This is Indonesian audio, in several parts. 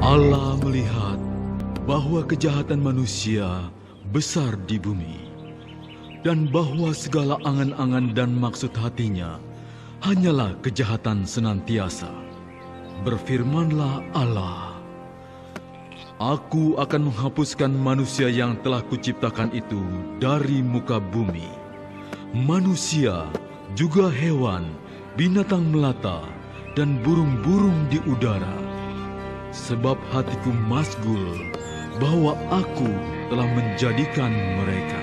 Allah melihat bahwa kejahatan manusia besar di bumi, dan bahwa segala angan-angan dan maksud hatinya hanyalah kejahatan senantiasa. Berfirmanlah Allah, Aku akan menghapuskan manusia yang telah kuciptakan itu dari muka bumi. Manusia, juga hewan, binatang melata, dan burung-burung di udara. Sebab hatiku masgul bahwa aku telah menjadikan mereka.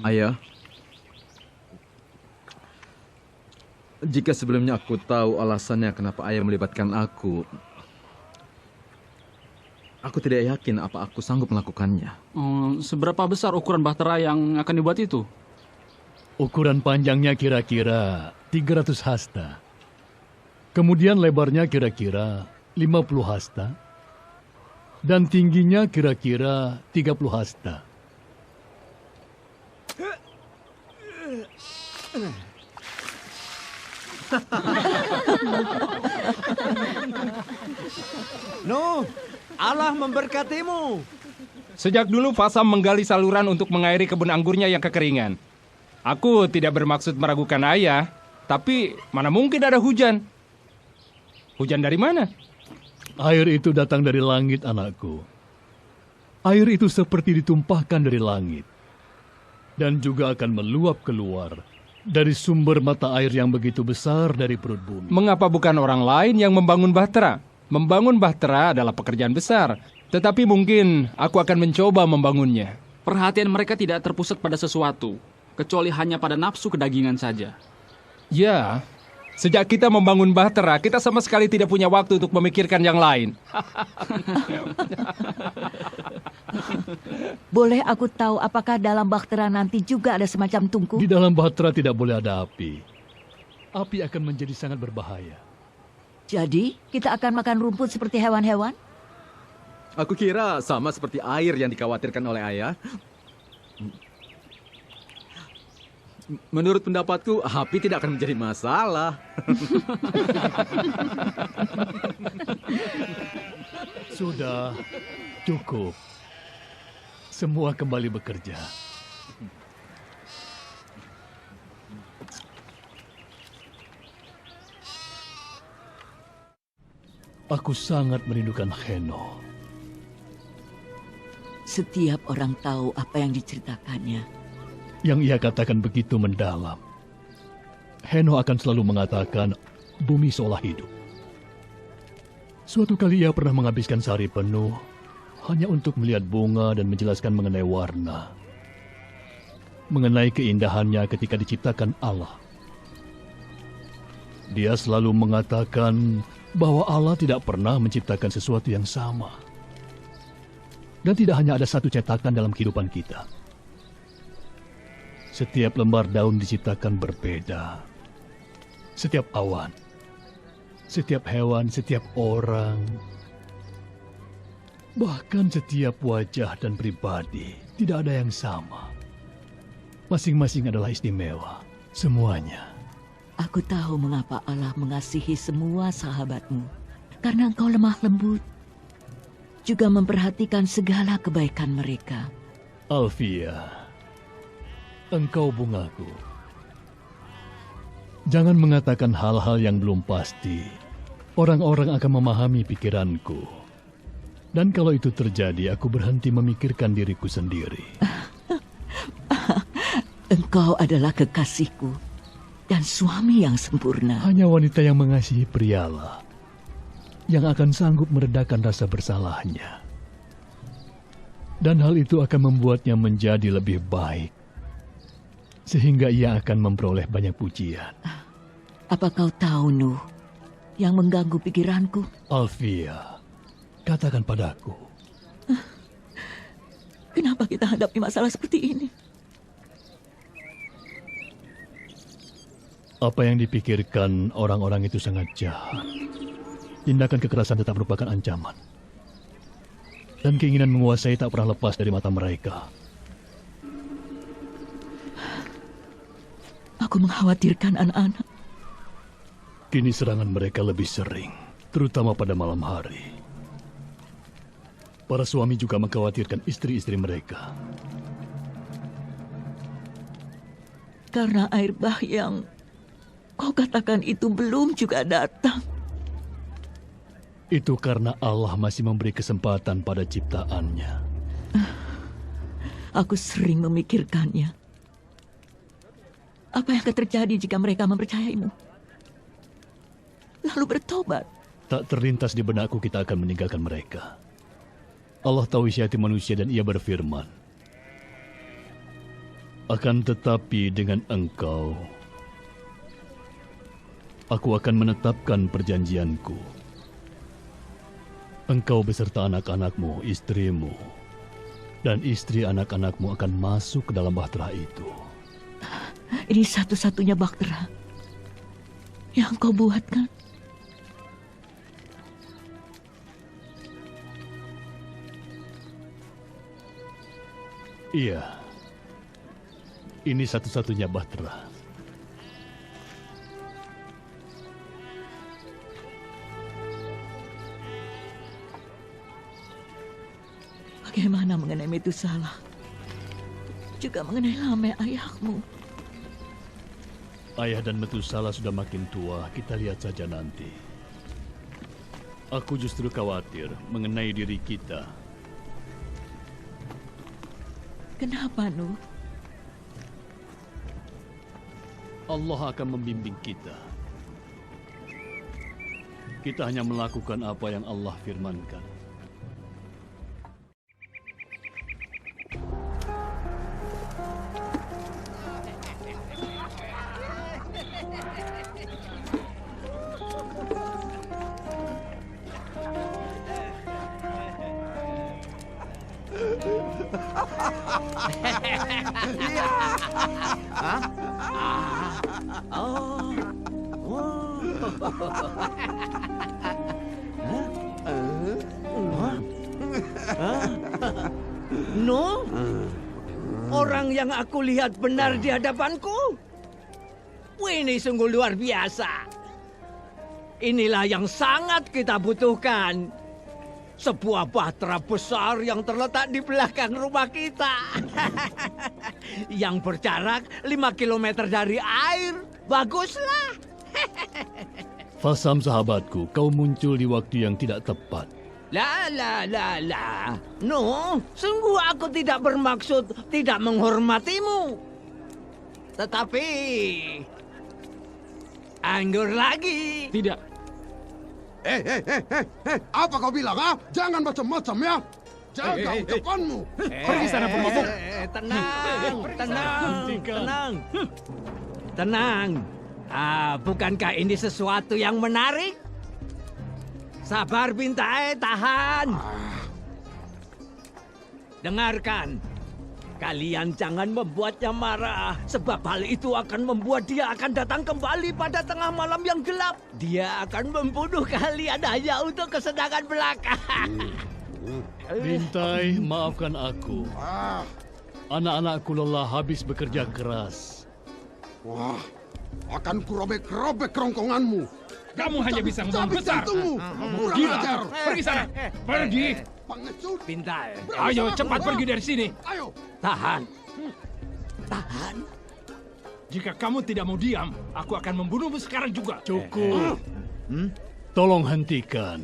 Ayah, jika sebelumnya aku tahu alasannya kenapa ayah melibatkan aku tidak yakin apa aku sanggup melakukannya. Seberapa besar ukuran bahtera yang akan dibuat itu? Ukuran panjangnya kira-kira 300 hasta. Kemudian lebarnya kira-kira 50 hasta. Dan tingginya kira-kira 30 hasta. Nuh, Allah memberkatimu. Sejak dulu Fasam menggali saluran untuk mengairi kebun anggurnya yang kekeringan. Aku tidak bermaksud meragukan ayah, tapi mana mungkin ada hujan? Hujan dari mana? Air itu datang dari langit, anakku. Air itu seperti ditumpahkan dari langit. Dan juga akan meluap keluar dari sumber mata air yang begitu besar dari perut bumi. Mengapa bukan orang lain yang membangun bahtera? Membangun bahtera adalah pekerjaan besar, tetapi mungkin aku akan mencoba membangunnya. Perhatian mereka tidak terpusat pada sesuatu, kecuali hanya pada nafsu kedagingan saja. Ya, sejak kita membangun bahtera, kita sama sekali tidak punya waktu untuk memikirkan yang lain. Boleh aku tahu apakah dalam bahtera nanti juga ada semacam tungku? Di dalam bahtera tidak boleh ada api. Api akan menjadi sangat berbahaya. Jadi, kita akan makan rumput seperti hewan-hewan? Aku kira sama seperti air yang dikhawatirkan oleh ayah. Menurut pendapatku, api tidak akan menjadi masalah. Sudah, cukup. Semua kembali bekerja. Aku sangat merindukan Heno. Setiap orang tahu apa yang diceritakannya. Yang ia katakan begitu mendalam. Heno akan selalu mengatakan bumi seolah hidup. Suatu kali ia pernah menghabiskan sehari penuh hanya untuk melihat bunga dan menjelaskan mengenai warna. Mengenai keindahannya ketika diciptakan Allah. Dia selalu mengatakan bahwa Allah tidak pernah menciptakan sesuatu yang sama. Dan tidak hanya ada satu cetakan dalam kehidupan kita. Setiap lembar daun diciptakan berbeda. Setiap awan, setiap hewan, setiap orang, bahkan setiap wajah dan pribadi tidak ada yang sama. Masing-masing adalah istimewa, semuanya. Aku tahu mengapa Allah mengasihi semua sahabatmu. Karena engkau lemah lembut. juga memperhatikan segala kebaikan mereka. Alfia, engkau bungaku. Jangan mengatakan hal-hal yang belum pasti. Orang-orang akan memahami pikiranku. Dan kalau itu terjadi, aku berhenti memikirkan diriku sendiri. Engkau adalah kekasihku dan suami yang sempurna. Hanya wanita yang mengasihi prialah yang akan sanggup meredakan rasa bersalahnya. Dan hal itu akan membuatnya menjadi lebih baik. Sehingga ia akan memperoleh banyak pujian. Apa kau tahu, Nuh, yang mengganggu pikiranku? Alfia, katakan padaku. Kenapa kita hadapi masalah seperti ini? Apa yang dipikirkan orang-orang itu sangat jahat. Tindakan kekerasan tetap merupakan ancaman. Dan keinginan menguasai tak pernah lepas dari mata mereka. Aku mengkhawatirkan anak-anak. Kini serangan mereka lebih sering, terutama pada malam hari. Para suami juga mengkhawatirkan istri-istri mereka. Karena air bah yang kau katakan itu belum juga datang. Itu karena Allah masih memberi kesempatan pada ciptaannya. Aku sering memikirkannya. Apa yang akan terjadi jika mereka mempercayaimu? Lalu bertobat. Tak terlintas di benakku kita akan meninggalkan mereka. Allah tahu isi hati manusia dan ia berfirman, akan tetapi dengan engkau, aku akan menetapkan perjanjianku. Engkau beserta anak-anakmu, istrimu, dan istri anak-anakmu akan masuk ke dalam bahtera itu. Ini satu-satunya bahtera yang kau buat, kan? Iya, ini satu-satunya bahtera. Bagaimana mengenai Metusalah? Juga mengenai Lameh ayahmu. Ayah dan Metusalah sudah makin tua, kita lihat saja nanti. Aku justru khawatir mengenai diri kita. Kenapa, Nuh? Allah akan membimbing kita. Kita hanya melakukan apa yang Allah firmankan. No? Orang yang aku lihat benar di hadapanku? Ini sungguh luar biasa. Inilah yang sangat kita butuhkan. Sebuah bahtera besar yang terletak di belakang rumah kita. Yang berjarak 5 kilometer dari air. Baguslah. Fasam sahabatku, kau muncul di waktu yang tidak tepat. La. No, sungguh aku tidak bermaksud tidak menghormatimu. Tetapi anggur lagi. Tidak. Apa kau bilang, ah? Jangan macam-macam ya. Jaga ucapanmu. Pergi sana pemabuk. Tenang. Bukankah ini sesuatu yang menarik? Sabar, Bintai, tahan. Dengarkan. Kalian jangan membuatnya marah, sebab hal itu akan membuat dia akan datang kembali pada tengah malam yang gelap. Dia akan membunuh kalian hanya untuk kesenangan belaka. Bintai, maafkan aku. Anak-anakku lelah habis bekerja keras. Wah, akan kurobek-robek kerongkonganmu. Kamu hanya bisa ngomong besar. Kurang Gila. ajar. Pergi sana. Pergi. pengecut. Pintai, Ayo cepat pergi dari sini. Ayo. tahan. Tahan. Jika kamu tidak mau diam, aku akan membunuhmu sekarang juga. Cukup. Tolong hentikan.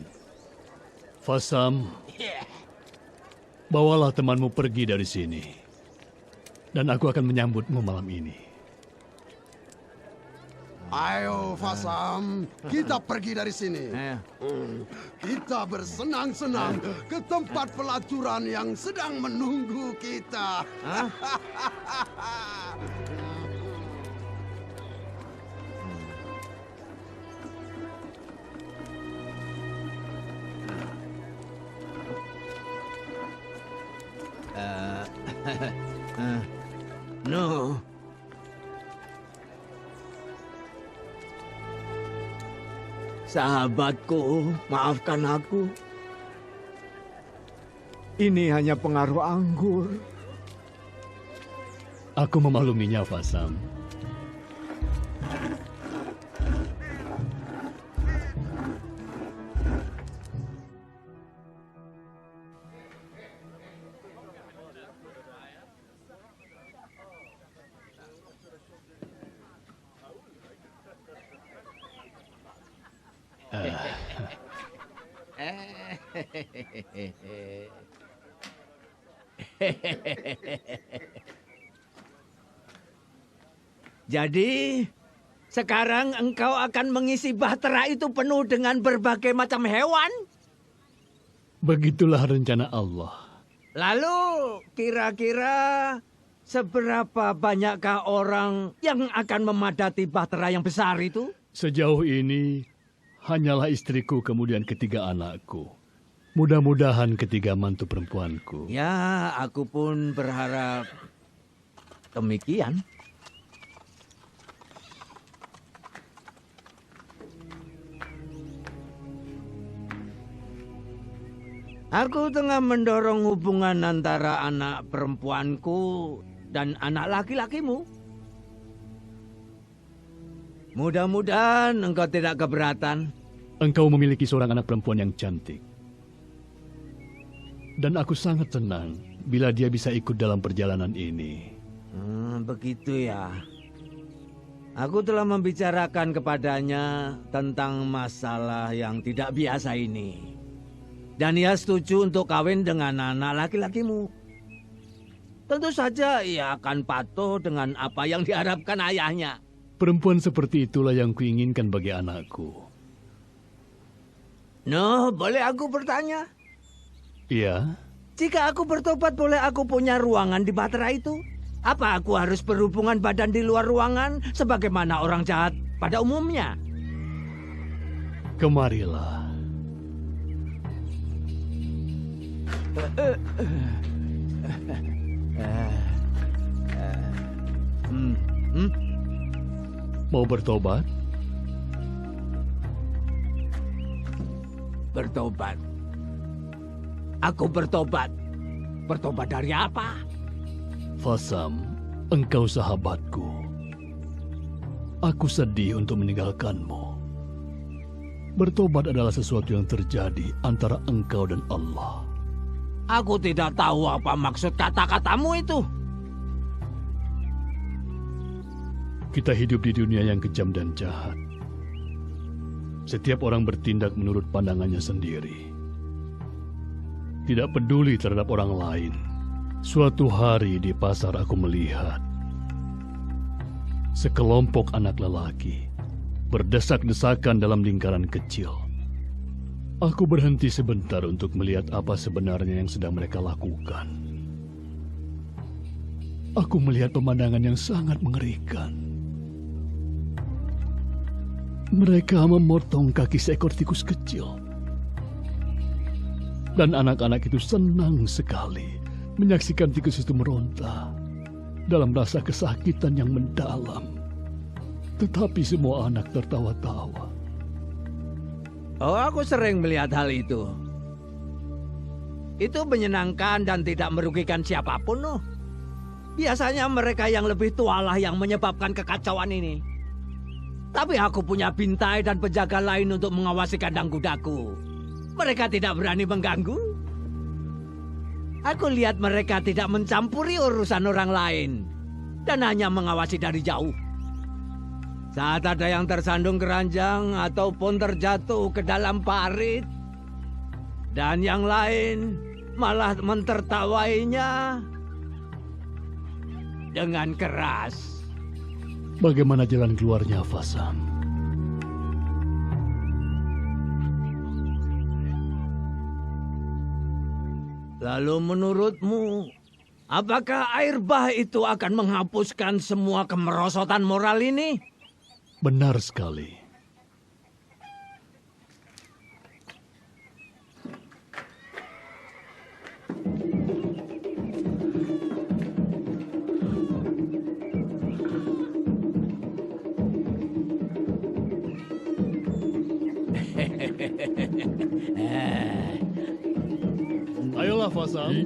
Fasam, bawalah temanmu pergi dari sini. Dan aku akan menyambutmu malam ini. Ayo Fasam, kita pergi dari sini. Kita bersenang-senang ke tempat pelacuran yang sedang menunggu kita. No. Sahabatku, maafkan aku. Ini hanya pengaruh anggur. Aku memakluminya, Fasam. Jadi, sekarang engkau akan mengisi bahtera itu penuh dengan berbagai macam hewan? Begitulah rencana Allah. Lalu, kira-kira seberapa banyakkah orang yang akan memadati bahtera yang besar itu? Sejauh ini, hanyalah istriku kemudian ketiga anakku. Mudah-mudahan ketiga mantu perempuanku. Ya, aku pun berharap demikian. Aku tengah mendorong hubungan antara anak perempuanku dan anak laki-lakimu. Mudah-mudahan engkau tidak keberatan. Engkau memiliki seorang anak perempuan yang cantik. Dan aku sangat senang bila dia bisa ikut dalam perjalanan ini. Begitu ya. Aku telah membicarakan kepadanya tentang masalah yang tidak biasa ini. Dan ia setuju untuk kawin dengan anak laki-lakimu. Tentu saja ia akan patuh dengan apa yang diharapkan ayahnya. Perempuan seperti itulah yang kuinginkan bagi anakku. No, boleh aku bertanya? Iya? Jika aku bertobat, boleh aku punya ruangan di bahtera itu? Apa aku harus berhubungan badan di luar ruangan sebagaimana orang jahat pada umumnya? Kemarilah. Mau bertobat? Bertobat. Aku bertobat. Bertobat dari apa? Fasam, engkau sahabatku. Aku sedih untuk meninggalkanmu. Bertobat adalah sesuatu yang terjadi antara engkau dan Allah. Aku tidak tahu apa maksud kata-katamu itu. Kita hidup di dunia yang kejam dan jahat. Setiap orang bertindak menurut pandangannya sendiri. Tidak peduli terhadap orang lain. Suatu hari di pasar aku melihat sekelompok anak lelaki berdesak-desakan dalam lingkaran kecil. Aku berhenti sebentar untuk melihat apa sebenarnya yang sedang mereka lakukan. Aku melihat pemandangan yang sangat mengerikan. Mereka memotong kaki seekor tikus kecil. Dan anak-anak itu senang sekali menyaksikan tikus itu meronta dalam rasa kesakitan yang mendalam. Tetapi semua anak tertawa-tawa. Oh, aku sering melihat hal itu. Itu menyenangkan dan tidak merugikan siapapun, loh. Biasanya mereka yang lebih tua lah yang menyebabkan kekacauan ini. Tapi aku punya bintai dan penjaga lain untuk mengawasi kandang kudaku. Mereka tidak berani mengganggu. Aku lihat mereka tidak mencampuri urusan orang lain dan hanya mengawasi dari jauh. Saat ada yang tersandung keranjang ataupun terjatuh ke dalam parit, dan yang lain malah mentertawainya dengan keras. Bagaimana jalan keluarnya, Fasam? Lalu menurutmu, apakah air bah itu akan menghapuskan semua kemerosotan moral ini? Benar sekali. Ayolah, Fasam.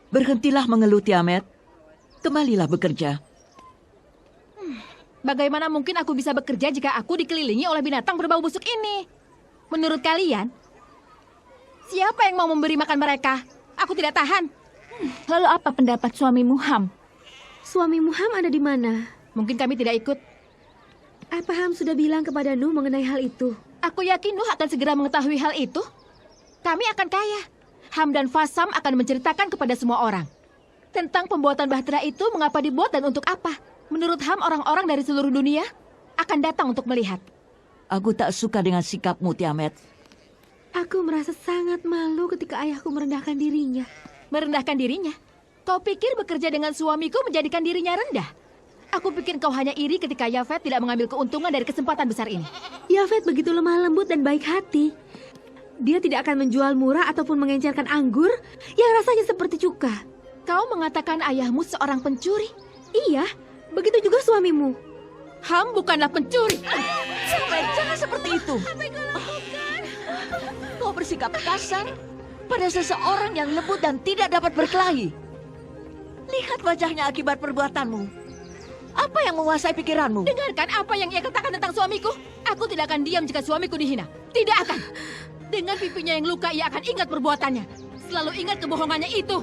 Berhentilah mengeluh, Tiamat. Kembalilah bekerja. Bagaimana mungkin aku bisa bekerja jika aku dikelilingi oleh binatang berbau busuk ini? Menurut kalian, siapa yang mau memberi makan mereka? Aku tidak tahan. Lalu apa pendapat suamimu, Ham? Suamimu Ham ada di mana? Mungkin kami tidak ikut. Apa Ham sudah bilang kepada Nuh mengenai hal itu? Aku yakin Nuh akan segera mengetahui hal itu. Kami akan kaya. Ham dan Fasam akan menceritakan kepada semua orang tentang pembuatan bahtera itu, mengapa dibuat dan untuk apa. Menurut Ham, orang-orang dari seluruh dunia akan datang untuk melihat. Aku tak suka dengan sikapmu, Tiamat. Aku merasa sangat malu ketika ayahku merendahkan dirinya. Merendahkan dirinya? Kau pikir bekerja dengan suamiku menjadikan dirinya rendah? Aku pikir kau hanya iri ketika Yafet tidak mengambil keuntungan dari kesempatan besar ini. Yafet begitu lemah lembut dan baik hati. Dia tidak akan menjual murah ataupun mengencerkan anggur yang rasanya seperti cuka. Kau mengatakan ayahmu seorang pencuri? Iya, begitu juga suamimu. Ham bukanlah pencuri. Jangan seperti itu. Kau bersikap kasar pada seseorang yang lembut dan tidak dapat berkelahi. Lihat wajahnya akibat perbuatanmu. Apa yang menguasai pikiranmu? Dengarkan apa yang ia katakan tentang suamiku. Aku tidak akan diam jika suamiku dihina. Tidak akan. Dengan pipinya yang luka, ia akan ingat perbuatannya. Selalu ingat kebohongannya itu.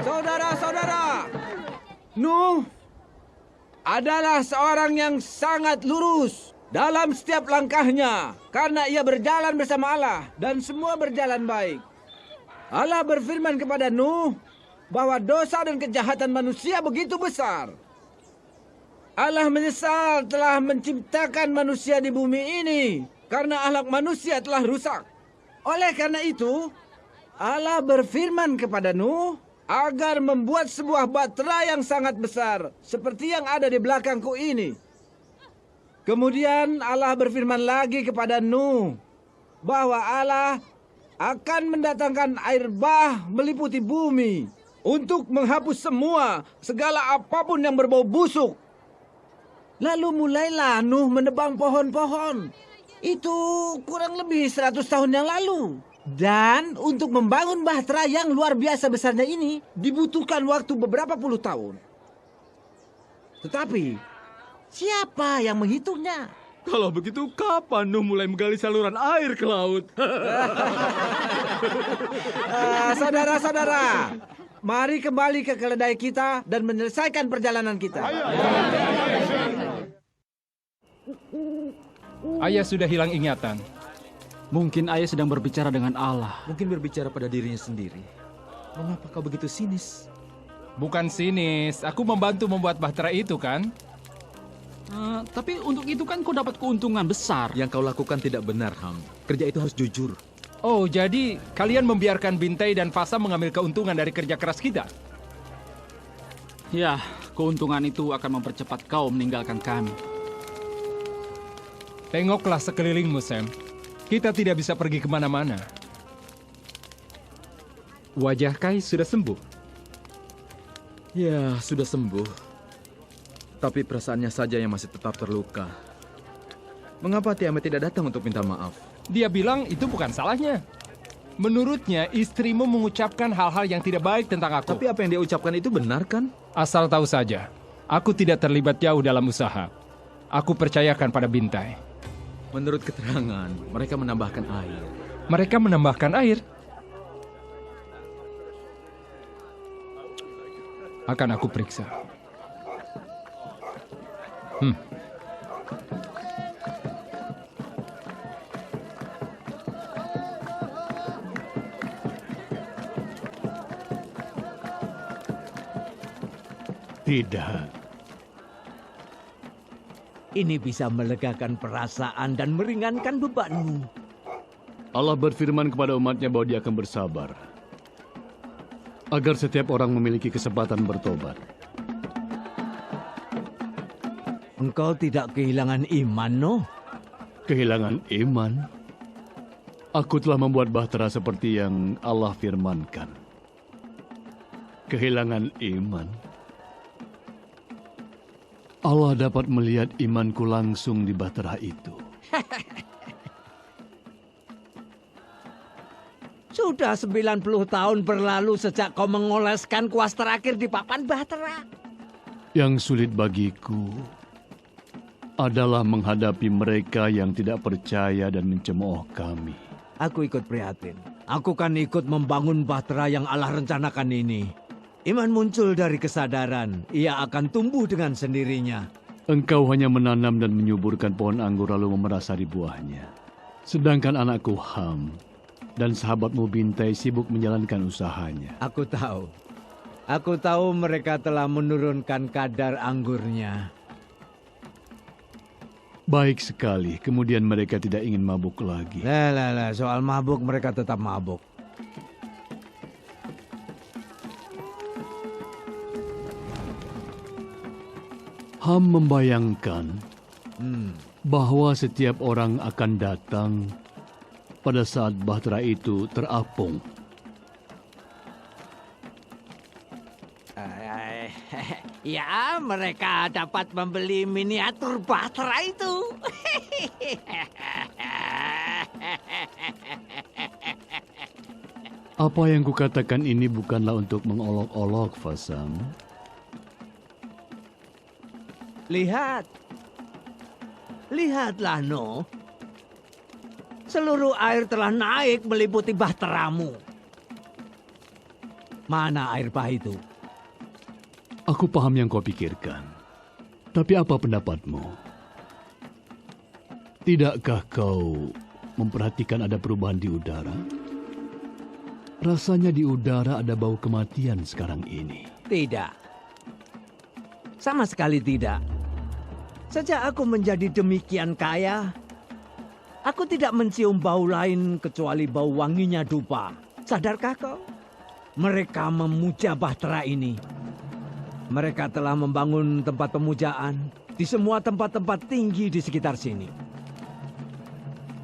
Saudara-saudara, Nuh adalah seorang yang sangat lurus dalam setiap langkahnya karena ia berjalan bersama Allah dan semua berjalan baik. Allah berfirman kepada Nuh bahwa dosa dan kejahatan manusia begitu besar. Allah menyesal telah menciptakan manusia di bumi ini karena akhlak manusia telah rusak. Oleh karena itu, Allah berfirman kepada Nuh agar membuat sebuah bahtera yang sangat besar seperti yang ada di belakangku ini. Kemudian Allah berfirman lagi kepada Nuh bahwa Allah akan mendatangkan air bah meliputi bumi untuk menghapus segala apapun yang berbau busuk. Lalu mulailah Nuh menebang pohon-pohon. Itu kurang lebih 100 tahun yang lalu. Dan untuk membangun bahtera yang luar biasa besarnya ini dibutuhkan waktu beberapa puluh tahun. Tetapi siapa yang menghitungnya? Kalau begitu, kapan Nuh mulai menggali saluran air ke laut? Saudara-saudara, mari kembali ke keledai kita dan menyelesaikan perjalanan kita. Ayah sudah hilang ingatan. Mungkin ayah sedang berbicara dengan Allah. Mungkin berbicara pada dirinya sendiri. Mengapa kau begitu sinis? Bukan sinis, aku membantu membuat bahtera itu kan? Tapi untuk itu kan kau dapat keuntungan besar. Yang kau lakukan tidak benar, Ham. Kerja itu harus jujur. Oh, jadi kalian membiarkan Bintai dan Fasam mengambil keuntungan dari kerja keras kita? Ya, keuntungan itu akan mempercepat kau meninggalkan kami. Tengoklah sekelilingmu, Sam. Kita tidak bisa pergi kemana-mana. Wajah Kai sudah sembuh. Ya, sudah sembuh. Tapi perasaannya saja yang masih tetap terluka. Mengapa Tiamat tidak datang untuk minta maaf? Dia bilang itu bukan salahnya. Menurutnya, istrimu mengucapkan hal-hal yang tidak baik tentang aku. Tapi apa yang dia ucapkan itu benar kan? Asal tahu saja, aku tidak terlibat jauh dalam usaha. Aku percayakan pada Bintai. Menurut keterangan, mereka menambahkan air. Mereka menambahkan air? Akan aku periksa. Tidak. Ini bisa melegakan perasaan dan meringankan bebanmu. Allah berfirman kepada umatnya bahwa dia akan bersabar. Agar setiap orang memiliki kesempatan bertobat. Engkau tidak kehilangan iman, no? Kehilangan iman? Aku telah membuat bahtera seperti yang Allah firmankan. Kehilangan iman? Allah dapat melihat imanku langsung di bahtera itu. Sudah 90 tahun berlalu sejak kau mengoleskan kuas terakhir di papan bahtera. Yang sulit bagiku adalah menghadapi mereka yang tidak percaya dan mencemooh kami. Aku ikut prihatin. Aku kan ikut membangun bahtera yang Allah rencanakan ini. Iman muncul dari kesadaran. Ia akan tumbuh dengan sendirinya. Engkau hanya menanam dan menyuburkan pohon anggur lalu memerasari buahnya. Sedangkan anakku Ham dan sahabatmu Bintai sibuk menjalankan usahanya. Aku tahu. Aku tahu mereka telah menurunkan kadar anggurnya. Baik sekali, kemudian mereka tidak ingin mabuk lagi. Lah, soal mabuk mereka tetap mabuk. Ham membayangkan bahwa setiap orang akan datang pada saat bahtera itu terapung. Ya, mereka dapat membeli miniatur bahtera itu. Apa yang kukatakan ini bukanlah untuk mengolok-olok, Fasam. Lihatlah, No. Seluruh air telah naik meliputi bahteramu. Mana air bah itu? Aku paham yang kau pikirkan. Tapi apa pendapatmu? Tidakkah kau memperhatikan ada perubahan di udara? Rasanya di udara ada bau kematian sekarang ini. Tidak. Sama sekali tidak. Sejak aku menjadi demikian kaya, aku tidak mencium bau lain kecuali bau wanginya dupa. Sadarkah kau? Mereka memuja bahtera ini. Mereka telah membangun tempat pemujaan di semua tempat-tempat tinggi di sekitar sini.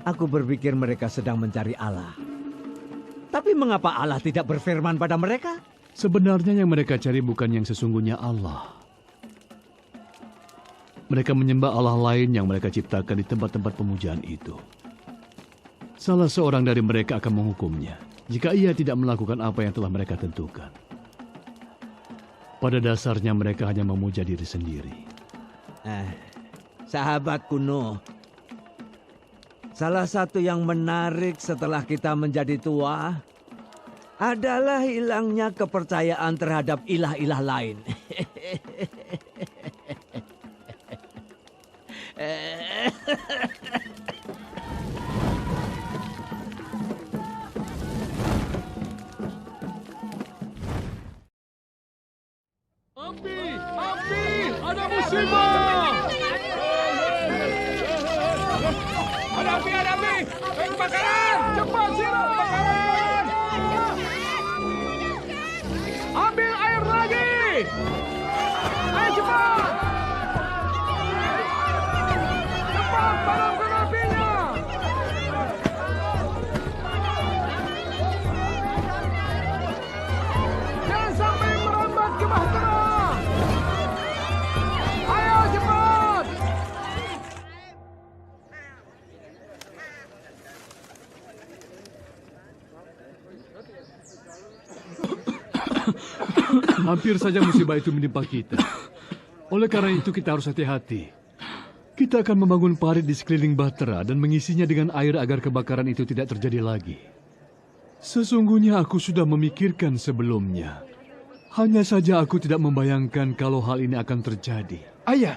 Aku berpikir mereka sedang mencari Allah. Tapi mengapa Allah tidak berfirman pada mereka? Sebenarnya yang mereka cari bukan yang sesungguhnya Allah. Mereka menyembah Allah lain yang mereka ciptakan di tempat-tempat pemujaan itu. Salah seorang dari mereka akan menghukumnya jika ia tidak melakukan apa yang telah mereka tentukan. Pada dasarnya mereka hanya memuja diri sendiri. Sahabat kuno, salah satu yang menarik setelah kita menjadi tua adalah hilangnya kepercayaan terhadap ilah-ilah lain. Api! Ada musibah! Ada api! Kebakaran! Cepat, siram kebakaran! Ambil air lagi! Ayo cepat! Cepat, padamkan apinya! Hampir saja musibah itu menimpa kita. Oleh karena itu kita harus hati-hati. Kita akan membangun parit di sekeliling Bahtera dan mengisinya dengan air agar kebakaran itu tidak terjadi lagi. Sesungguhnya aku sudah memikirkan sebelumnya. Hanya saja aku tidak membayangkan kalau hal ini akan terjadi. Ayah,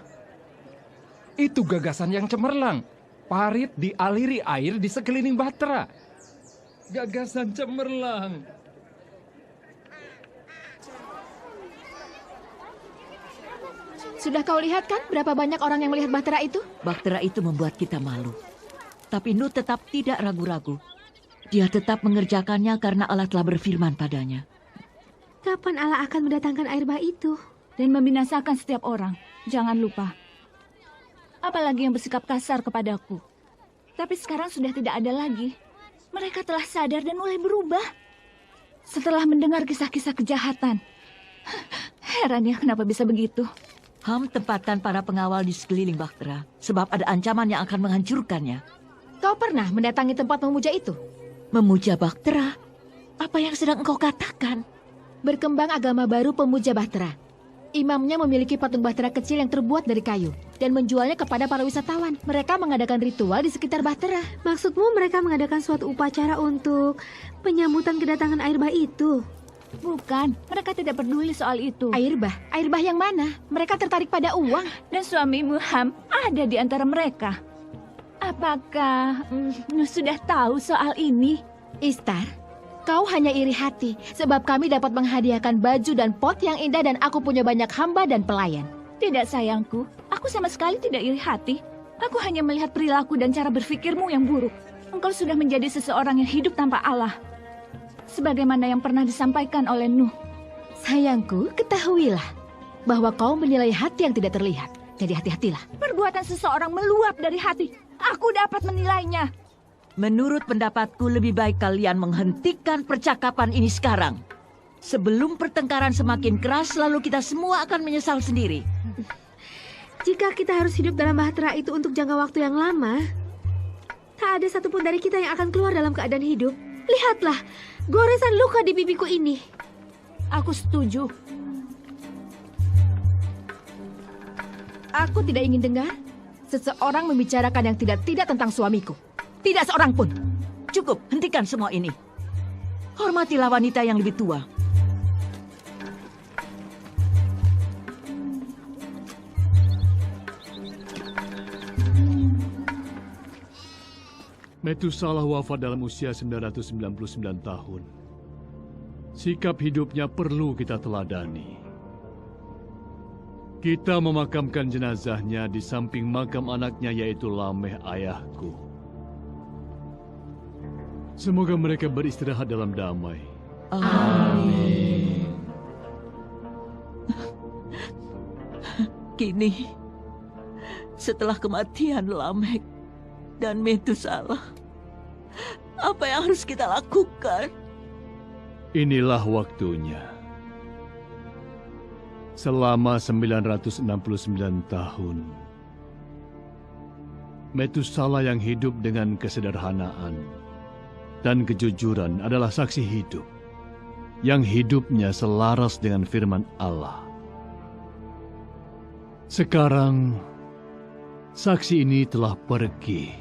itu gagasan yang cemerlang. Parit dialiri air di sekeliling Bahtera. Gagasan cemerlang. Sudah kau lihat kan berapa banyak orang yang melihat Bahtera itu? Bahtera itu membuat kita malu. Tapi Nuh tetap tidak ragu-ragu. Dia tetap mengerjakannya karena Allah telah berfirman padanya. Kapan Allah akan mendatangkan air bah itu? Dan membinasakan setiap orang. Jangan lupa. Apalagi yang bersikap kasar kepadaku. Tapi sekarang sudah tidak ada lagi. Mereka telah sadar dan mulai berubah. Setelah mendengar kisah-kisah kejahatan. Heran ya kenapa bisa begitu. Ham tempatkan para pengawal di sekeliling Bahtera. Sebab ada ancaman yang akan menghancurkannya. Kau pernah mendatangi tempat memuja itu? Memuja Bahtera? Apa yang sedang engkau katakan? Berkembang agama baru pemuja Bahtera. Imamnya memiliki patung Bahtera kecil yang terbuat dari kayu dan menjualnya kepada para wisatawan. Mereka mengadakan ritual di sekitar Bahtera. Maksudmu mereka mengadakan suatu upacara untuk penyambutan kedatangan air bah itu? Bukan, mereka tidak peduli soal itu. Air bah yang mana? Mereka tertarik pada uang. Dan suamimu Ham ada di antara mereka. Apakah Nuh sudah tahu soal ini? Istar, kau hanya iri hati sebab kami dapat menghadiahkan baju dan pot yang indah dan aku punya banyak hamba dan pelayan. Tidak sayangku, aku sama sekali tidak iri hati. Aku hanya melihat perilaku dan cara berpikirmu yang buruk. Engkau sudah menjadi seseorang yang hidup tanpa Allah. Sebagaimana yang pernah disampaikan oleh Nuh. Sayangku, ketahuilah bahwa kau menilai hati yang tidak terlihat. Jadi hati-hatilah. Perbuatan seseorang meluap dari hati. Aku dapat menilainya. Menurut pendapatku lebih baik kalian menghentikan percakapan ini sekarang. Sebelum pertengkaran semakin keras, lalu kita semua akan menyesal sendiri. Jika kita harus hidup dalam Bahtera itu untuk jangka waktu yang lama, tak ada satupun dari kita yang akan keluar dalam keadaan hidup. Lihatlah, goresan luka di pipiku ini. Aku setuju. Aku tidak ingin dengar seseorang membicarakan yang tidak tentang suamiku. Tidak seorang pun. Cukup, hentikan semua ini. Hormatilah wanita yang lebih tua. Metusalah wafat dalam usia 999 tahun. Sikap hidupnya perlu kita teladani. Kita memakamkan jenazahnya di samping makam anaknya yaitu Lameh ayahku. Semoga mereka beristirahat dalam damai. Amin. Kini, setelah kematian Lameh dan Metusalah, apa yang harus kita lakukan? Inilah waktunya. Selama 969 tahun, Metusalah yang hidup dengan kesederhanaan dan kejujuran adalah saksi hidup yang hidupnya selaras dengan firman Allah. Sekarang, saksi ini telah pergi.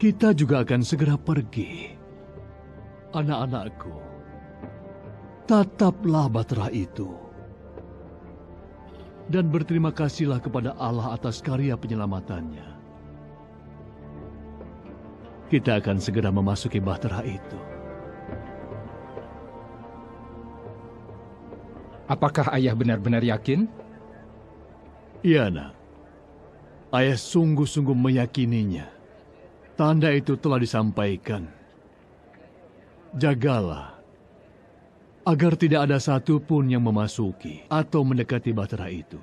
Kita juga akan segera pergi. Anak-anakku, tataplah Bahtera itu. Dan berterima kasihlah kepada Allah atas karya penyelamatannya. Kita akan segera memasuki Bahtera itu. Apakah ayah benar-benar yakin? Iya, nak. Ayah sungguh-sungguh meyakininya. Tanda itu telah disampaikan. Jagalah, agar tidak ada satupun yang memasuki atau mendekati Bahtera itu.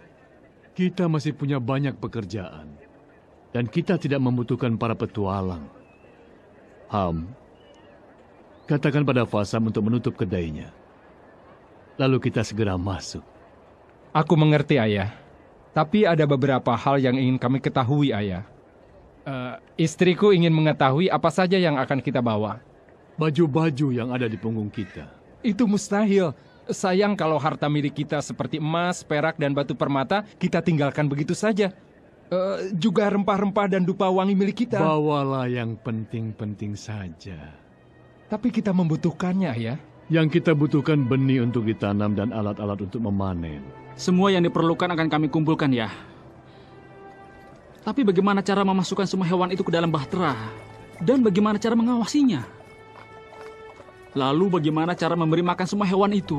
Kita masih punya banyak pekerjaan, dan kita tidak membutuhkan para petualang. Ham, katakan pada Fasam untuk menutup kedainya. Lalu kita segera masuk. Aku mengerti, ayah. Tapi ada beberapa hal yang ingin kami ketahui, ayah. Istriku ingin mengetahui apa saja yang akan kita bawa. Baju-baju yang ada di punggung kita. Itu mustahil. Sayang kalau harta milik kita seperti emas, perak, dan batu permata kita tinggalkan begitu saja. Juga rempah-rempah dan dupa wangi milik kita. Bawalah yang penting-penting saja. Tapi kita membutuhkannya, ya. Yang kita butuhkan benih untuk ditanam dan alat-alat untuk memanen. Semua yang diperlukan akan kami kumpulkan, ya. Tapi bagaimana cara memasukkan semua hewan itu ke dalam bahtera? Dan bagaimana cara mengawasinya? Lalu bagaimana cara memberi makan semua hewan itu?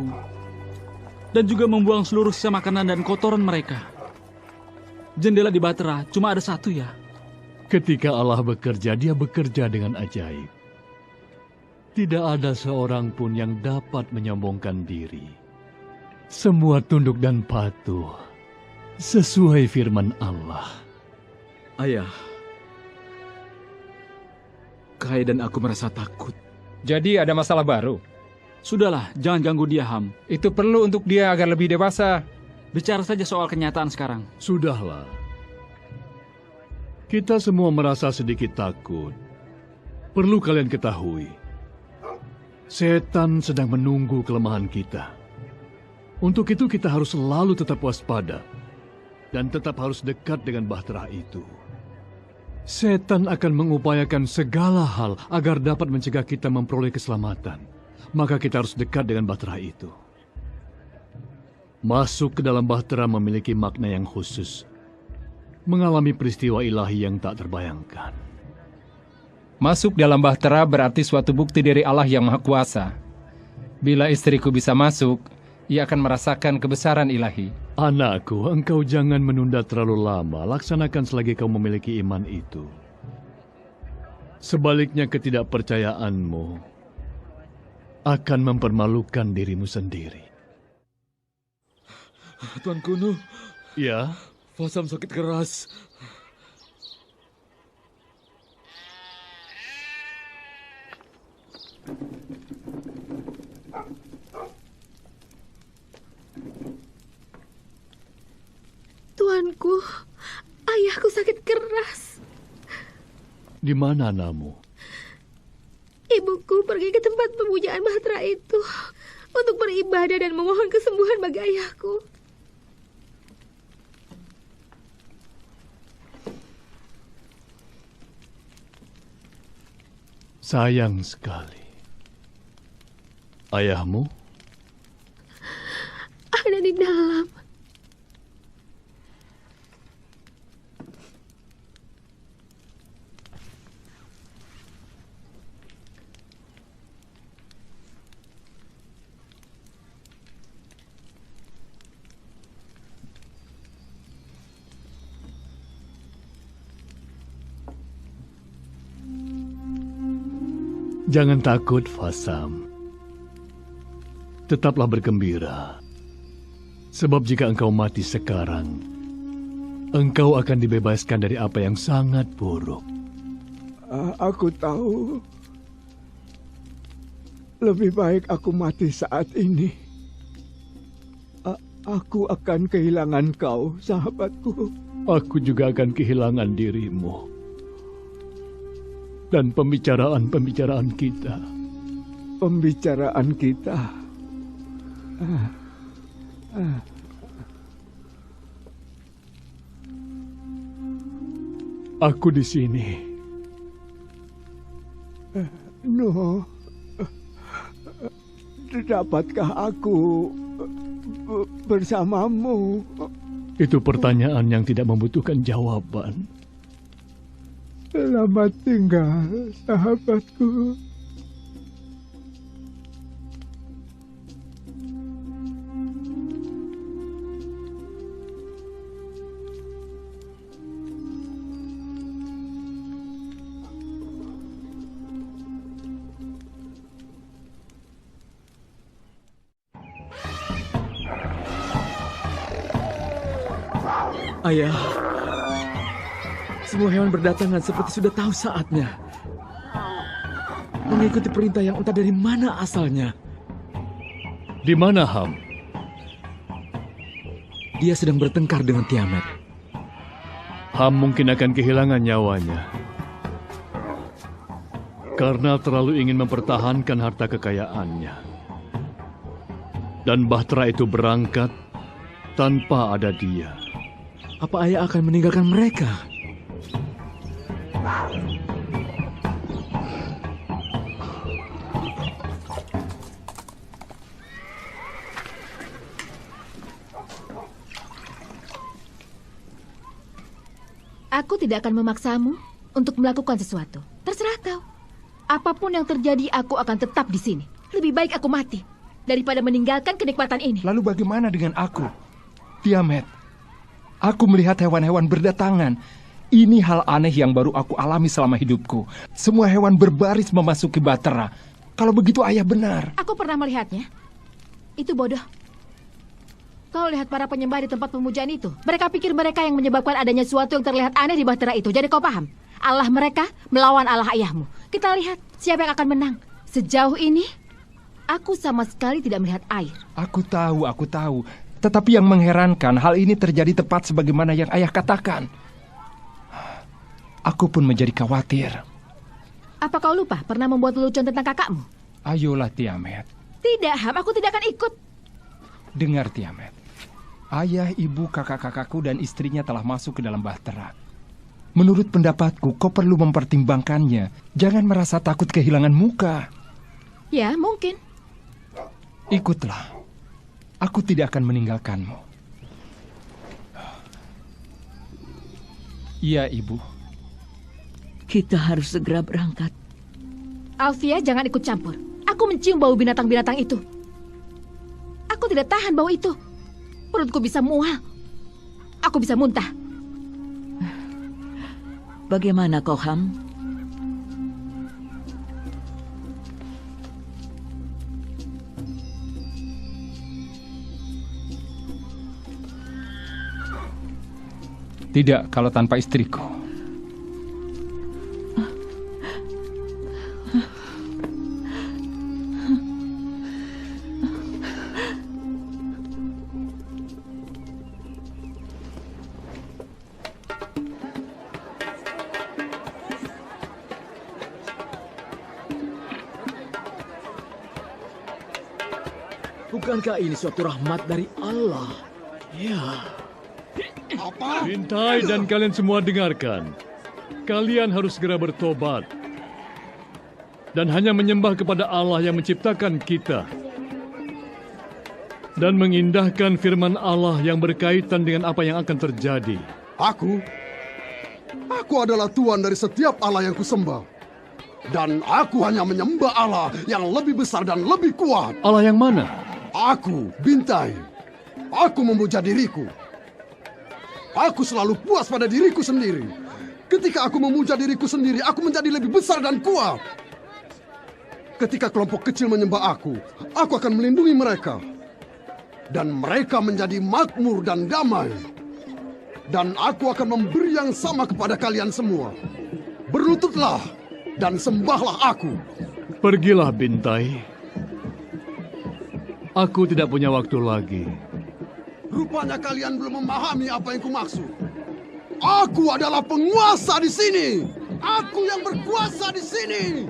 Dan juga membuang seluruh sisa makanan dan kotoran mereka. Jendela di bahtera cuma ada satu, ya. Ketika Allah bekerja, Dia bekerja dengan ajaib. Tidak ada seorang pun yang dapat menyombongkan diri. Semua tunduk dan patuh sesuai firman Allah. Ayah, Kai dan aku merasa takut. Jadi ada masalah baru? Sudahlah, jangan ganggu dia, Ham. Itu perlu untuk dia agar lebih dewasa. Bicara saja soal kenyataan sekarang. Sudahlah. Kita semua merasa sedikit takut. Perlu kalian ketahui, setan sedang menunggu kelemahan kita. Untuk itu kita harus selalu tetap waspada dan tetap harus dekat dengan bahtera itu. Setan akan mengupayakan segala hal agar dapat mencegah kita memperoleh keselamatan. Maka kita harus dekat dengan bahtera itu. Masuk ke dalam bahtera memiliki makna yang khusus. Mengalami peristiwa ilahi yang tak terbayangkan. Masuk dalam bahtera berarti suatu bukti dari Allah yang Maha Kuasa. Bila istriku bisa masuk, ia akan merasakan kebesaran ilahi. Anakku, engkau jangan menunda terlalu lama. Laksanakan selagi kau memiliki iman itu. Sebaliknya ketidakpercayaanmu akan mempermalukan dirimu sendiri. Tuan Kuno. Ya? Fasam sakit keras. Tuanku, ayahku sakit keras. Di mana Namu? Ibuku pergi ke tempat pemujaan bahtera itu untuk beribadah dan memohon kesembuhan bagi ayahku. Sayang sekali. Ayahmu? Ada di dalam. Jangan takut, Fasam. Tetaplah bergembira. Sebab jika engkau mati sekarang, engkau akan dibebaskan dari apa yang sangat buruk. Aku tahu. Lebih baik aku mati saat ini. Aku akan kehilangan kau, sahabatku. Aku juga akan kehilangan dirimu. Dan pembicaraan-pembicaraan kita. Pembicaraan kita. Aku di sini. No. Dapatkah aku bersamamu? Itu pertanyaan yang tidak membutuhkan jawaban. Selamat tinggal, sahabatku. Ayah, semua hewan berdatangan seperti sudah tahu saatnya. Mengikuti perintah yang entah dari mana asalnya. Di mana Ham? Dia sedang bertengkar dengan Tiamat. Ham mungkin akan kehilangan nyawanya. Karena terlalu ingin mempertahankan harta kekayaannya. Dan Bahtera itu berangkat tanpa ada dia. Apa ayah akan meninggalkan mereka? Aku tidak akan memaksamu untuk melakukan sesuatu. Terserah kau. Apapun yang terjadi, aku akan tetap di sini. Lebih baik aku mati daripada meninggalkan kenikmatan ini. Lalu bagaimana dengan aku? Tiamat, aku melihat hewan-hewan berdatangan. Ini hal aneh yang baru aku alami selama hidupku. Semua hewan berbaris memasuki Bahtera. Kalau begitu ayah benar. Aku pernah melihatnya. Itu bodoh. Kau lihat para penyembah di tempat pemujaan itu. Mereka pikir mereka yang menyebabkan adanya sesuatu yang terlihat aneh di Bahtera itu. Jadi kau paham? Allah mereka melawan Allah ayahmu. Kita lihat siapa yang akan menang. Sejauh ini, aku sama sekali tidak melihat air. Aku tahu. Tetapi yang mengherankan, hal ini terjadi tepat sebagaimana yang ayah katakan. Aku pun menjadi khawatir. Apa kau lupa pernah membuat lelucon tentang kakakmu? Ayolah Tiamat. Tidak, Ham. Aku tidak akan ikut. Dengar Tiamat. Ayah, ibu, kakak-kakakku dan istrinya telah masuk ke dalam Bahtera. Menurut pendapatku, kau perlu mempertimbangkannya. Jangan merasa takut kehilangan muka. Ya, mungkin. Ikutlah. Aku tidak akan meninggalkanmu. Iya, Ibu. Kita harus segera berangkat. Alfia, jangan ikut campur. Aku mencium bau binatang-binatang itu. Aku tidak tahan bau itu. Perutku bisa mual. Aku bisa muntah. Bagaimana kau, Ham? Tidak kalau tanpa istriku. Bukankah ini suatu rahmat dari Allah? Ya. Apa? Bintai dan kalian semua dengarkan. Kalian harus segera bertobat. Dan hanya menyembah kepada Allah yang menciptakan kita. Dan mengindahkan firman Allah yang berkaitan dengan apa yang akan terjadi. Aku adalah Tuhan dari setiap Allah yang kusembah. Dan aku hanya menyembah Allah yang lebih besar dan lebih kuat. Allah yang mana? Aku, Bintai. Aku memuja diriku. Aku selalu puas pada diriku sendiri. Ketika aku memuja diriku sendiri, aku menjadi lebih besar dan kuat. Ketika kelompok kecil menyembah aku akan melindungi mereka. Dan mereka menjadi makmur dan damai. Dan aku akan memberi yang sama kepada kalian semua. Berlututlah dan sembahlah aku. Pergilah, Bintai. Aku tidak punya waktu lagi. Rupanya kalian belum memahami apa yang kumaksud. Aku adalah penguasa di sini. Aku yang berkuasa di sini.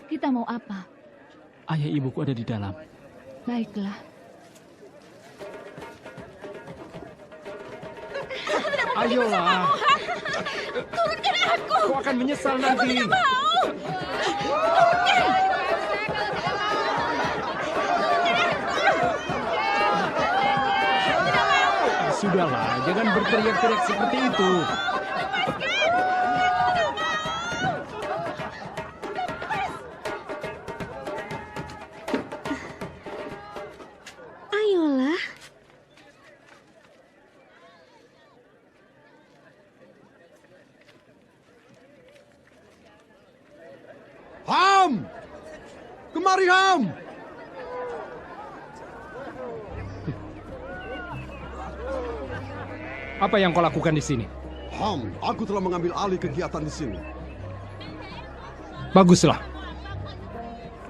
Kita mau apa? Ayah ibuku ada di dalam. Baiklah. Ayolah. Turunkan aku. Kau akan menyesal nanti. Aku tidak mau. Sudahlah, jangan berteriak-teriak seperti itu. Ayolah. Ham! Kemari, Ham! Apa yang kau lakukan di sini? Ham, aku telah mengambil alih kegiatan di sini. Baguslah.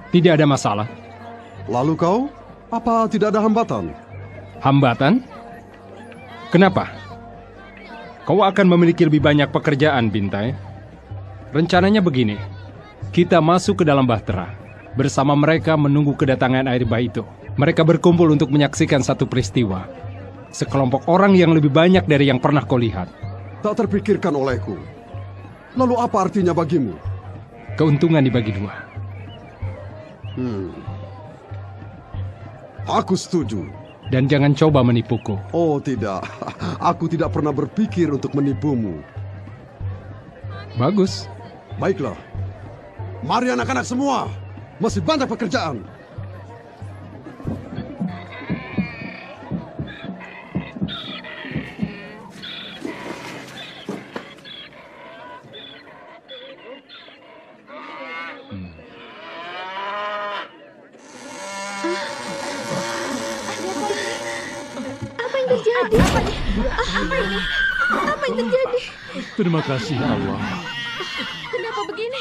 Tidak ada masalah. Lalu kau, apa tidak ada hambatan? Hambatan? Kenapa? Kau akan memiliki lebih banyak pekerjaan, Bintai. Rencananya begini, kita masuk ke dalam bahtera. Bersama mereka menunggu kedatangan air bah itu. Mereka berkumpul untuk menyaksikan satu peristiwa. Sekelompok orang yang lebih banyak dari yang pernah kau lihat. Tak terpikirkan olehku. Lalu apa artinya bagimu? Keuntungan dibagi dua. Aku setuju. Dan jangan coba menipuku. Oh tidak, aku tidak pernah berpikir untuk menipumu. Bagus. Baiklah. Mari anak-anak semua. Masih banyak pekerjaan. Terjadi? Apa yang terjadi? Terima kasih Allah. Kenapa begini?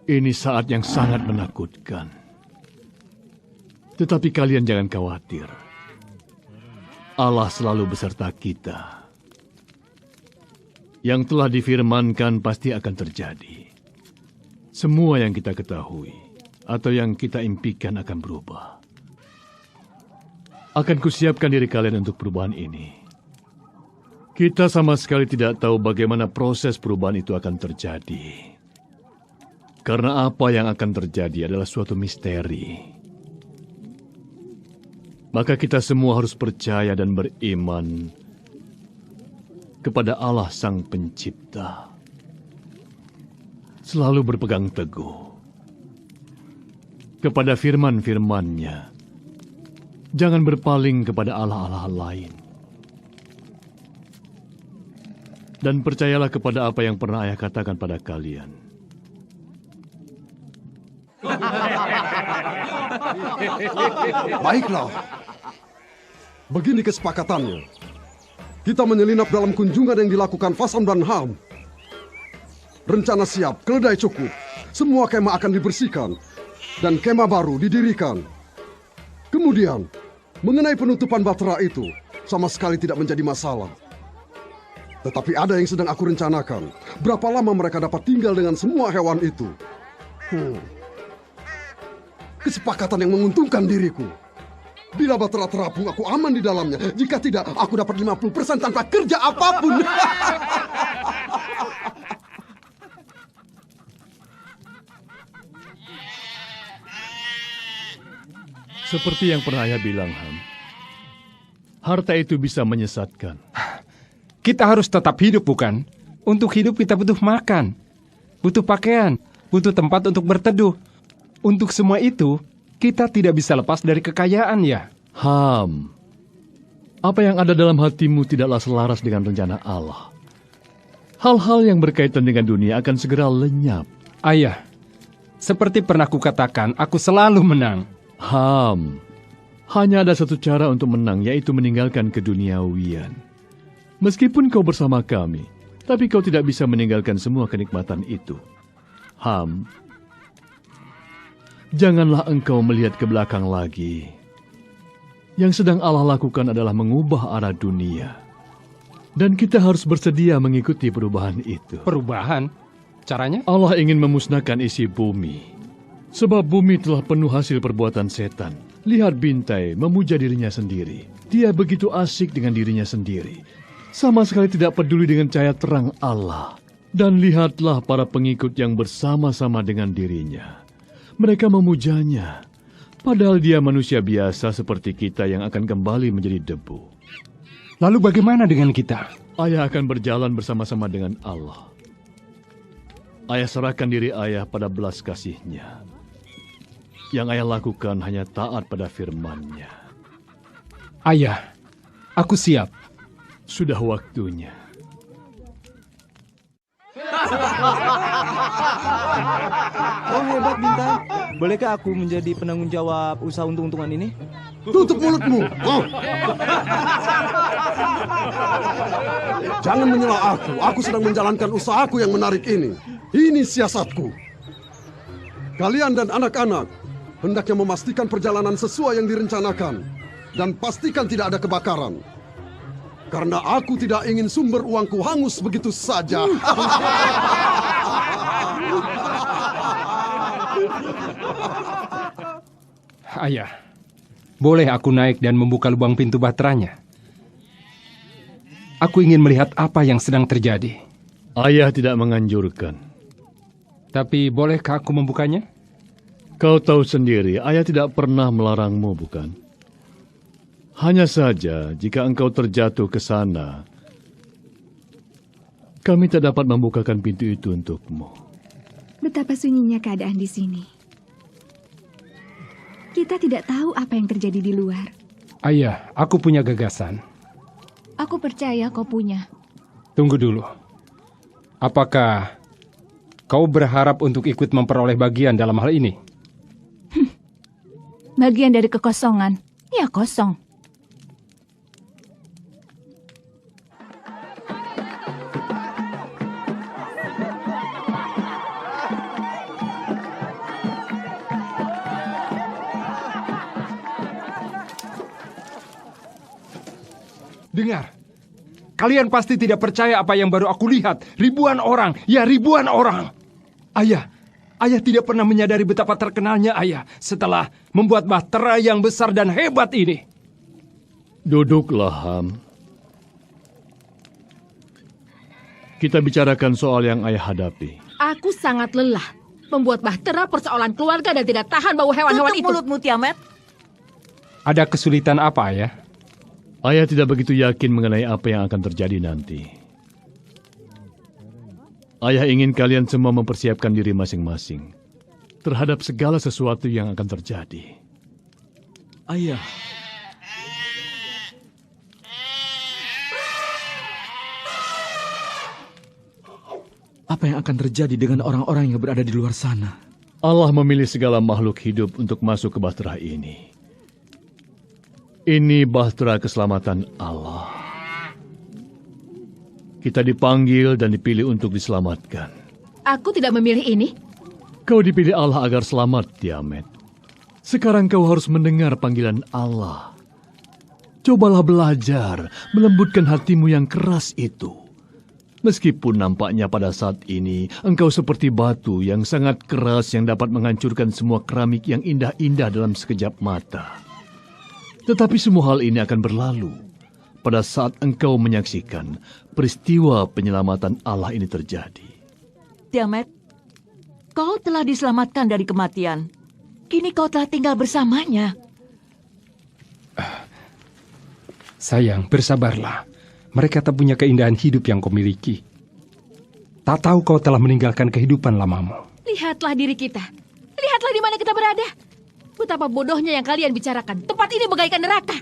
Ini saat yang sangat menakutkan. Tetapi kalian jangan khawatir. Allah selalu beserta kita. Yang telah difirmankan pasti akan terjadi. Semua yang kita ketahui atau yang kita impikan akan berubah. Akan kusiapkan diri kalian untuk perubahan ini. Kita sama sekali tidak tahu bagaimana proses perubahan itu akan terjadi. Karena apa yang akan terjadi adalah suatu misteri. Maka kita semua harus percaya dan beriman kepada Allah Sang Pencipta. Selalu berpegang teguh kepada firman-firman-Nya. Jangan berpaling kepada allah-allah lain. Dan percayalah kepada apa yang pernah Ayah katakan pada kalian. Baiklah. Begini kesepakatannya. Kita menyelinap dalam kunjungan yang dilakukan Fasam dan Ham. Rencana siap, keledai cukup. Semua kemah akan dibersihkan. Dan kemah baru didirikan. Kemudian, mengenai penutupan bahtera itu, sama sekali tidak menjadi masalah. Tetapi ada yang sedang aku rencanakan. Berapa lama mereka dapat tinggal dengan semua hewan itu? Kesepakatan yang menguntungkan diriku. Bila bahtera terapung, aku aman di dalamnya. Jika tidak, aku dapat 50% tanpa kerja apapun. Seperti yang pernah Ayah bilang, Ham. Harta itu bisa menyesatkan. Kita harus tetap hidup, bukan? Untuk hidup kita butuh makan, butuh pakaian, butuh tempat untuk berteduh. Untuk semua itu, kita tidak bisa lepas dari kekayaan, ya. Ham, apa yang ada dalam hatimu tidaklah selaras dengan rencana Allah. Hal-hal yang berkaitan dengan dunia akan segera lenyap. Ayah, seperti pernah kukatakan, aku selalu menang. Ham, hanya ada satu cara untuk menang, yaitu meninggalkan keduniawian. Meskipun kau bersama kami, tapi kau tidak bisa meninggalkan semua kenikmatan itu. Ham, janganlah engkau melihat ke belakang lagi. Yang sedang Allah lakukan adalah mengubah arah dunia. Dan kita harus bersedia mengikuti perubahan itu. Perubahan? Caranya? Allah ingin memusnahkan isi bumi. Sebab bumi telah penuh hasil perbuatan setan. Lihat Bintai memuja dirinya sendiri. Dia begitu asik dengan dirinya sendiri. Sama sekali tidak peduli dengan cahaya terang Allah. Dan lihatlah para pengikut yang bersama-sama dengan dirinya. Mereka memujanya, padahal dia manusia biasa seperti kita yang akan kembali menjadi debu. Lalu bagaimana dengan kita? Ayah akan berjalan bersama-sama dengan Allah. Ayah serahkan diri Ayah pada belas kasih-Nya. Yang Ayah lakukan hanya taat pada firman-Nya. Ayah, aku siap. Sudah waktunya. Oh hebat Bintang. Bolehkah aku menjadi penanggung jawab usaha untung-untungan ini? Tutup mulutmu. Oh. Jangan menyela aku. Aku sedang menjalankan usahaku yang menarik ini. Ini siasatku. Kalian dan anak-anak hendaknya memastikan perjalanan sesuai yang direncanakan. Dan pastikan tidak ada kebakaran. Karena aku tidak ingin sumber uangku hangus begitu saja. Ayah, boleh aku naik dan membuka lubang pintu bahteranya? Aku ingin melihat apa yang sedang terjadi. Ayah tidak menganjurkan. Tapi bolehkah aku membukanya? Kau tahu sendiri, ayah tidak pernah melarangmu, bukan? Hanya saja, jika engkau terjatuh ke sana, kami tak dapat membukakan pintu itu untukmu. Betapa sunyinya keadaan di sini. Kita tidak tahu apa yang terjadi di luar. Ayah, aku punya gagasan. Aku percaya kau punya. Tunggu dulu. Apakah kau berharap untuk ikut memperoleh bagian dalam hal ini? Bagian dari kekosongan. Ya kosong. Dengar, kalian pasti tidak percaya apa yang baru aku lihat. Ribuan orang, ya ribuan orang. Ayah tidak pernah menyadari betapa terkenalnya ayah setelah membuat bahtera yang besar dan hebat ini. Duduklah, Ham. Kita bicarakan soal yang ayah hadapi. Aku sangat lelah membuat bahtera persoalan keluarga dan tidak tahan bau hewan-hewan itu. Tutup mulutmu, Tiamat. Ada kesulitan apa, ayah? Ayah tidak begitu yakin mengenai apa yang akan terjadi nanti. Ayah ingin kalian semua mempersiapkan diri masing-masing terhadap segala sesuatu yang akan terjadi. Ayah. Apa yang akan terjadi dengan orang-orang yang berada di luar sana? Allah memilih segala makhluk hidup untuk masuk ke bahtera ini. Ini bahtera keselamatan Allah. Kita dipanggil dan dipilih untuk diselamatkan. Aku tidak memilih ini. Kau dipilih Allah agar selamat, Tiamat. Sekarang kau harus mendengar panggilan Allah. Cobalah belajar melembutkan hatimu yang keras itu. Meskipun nampaknya pada saat ini engkau seperti batu yang sangat keras yang dapat menghancurkan semua keramik yang indah-indah dalam sekejap mata. Tetapi semua hal ini akan berlalu pada saat engkau menyaksikan peristiwa penyelamatan Allah ini terjadi. Tiamat, kau telah diselamatkan dari kematian. Kini kau telah tinggal bersamanya. Sayang, bersabarlah. Mereka tak punya keindahan hidup yang kau miliki. Tak tahu kau telah meninggalkan kehidupan lamamu. Lihatlah diri kita. Lihatlah di mana kita berada. Betapa bodohnya yang kalian bicarakan. Tempat ini bagaikan neraka.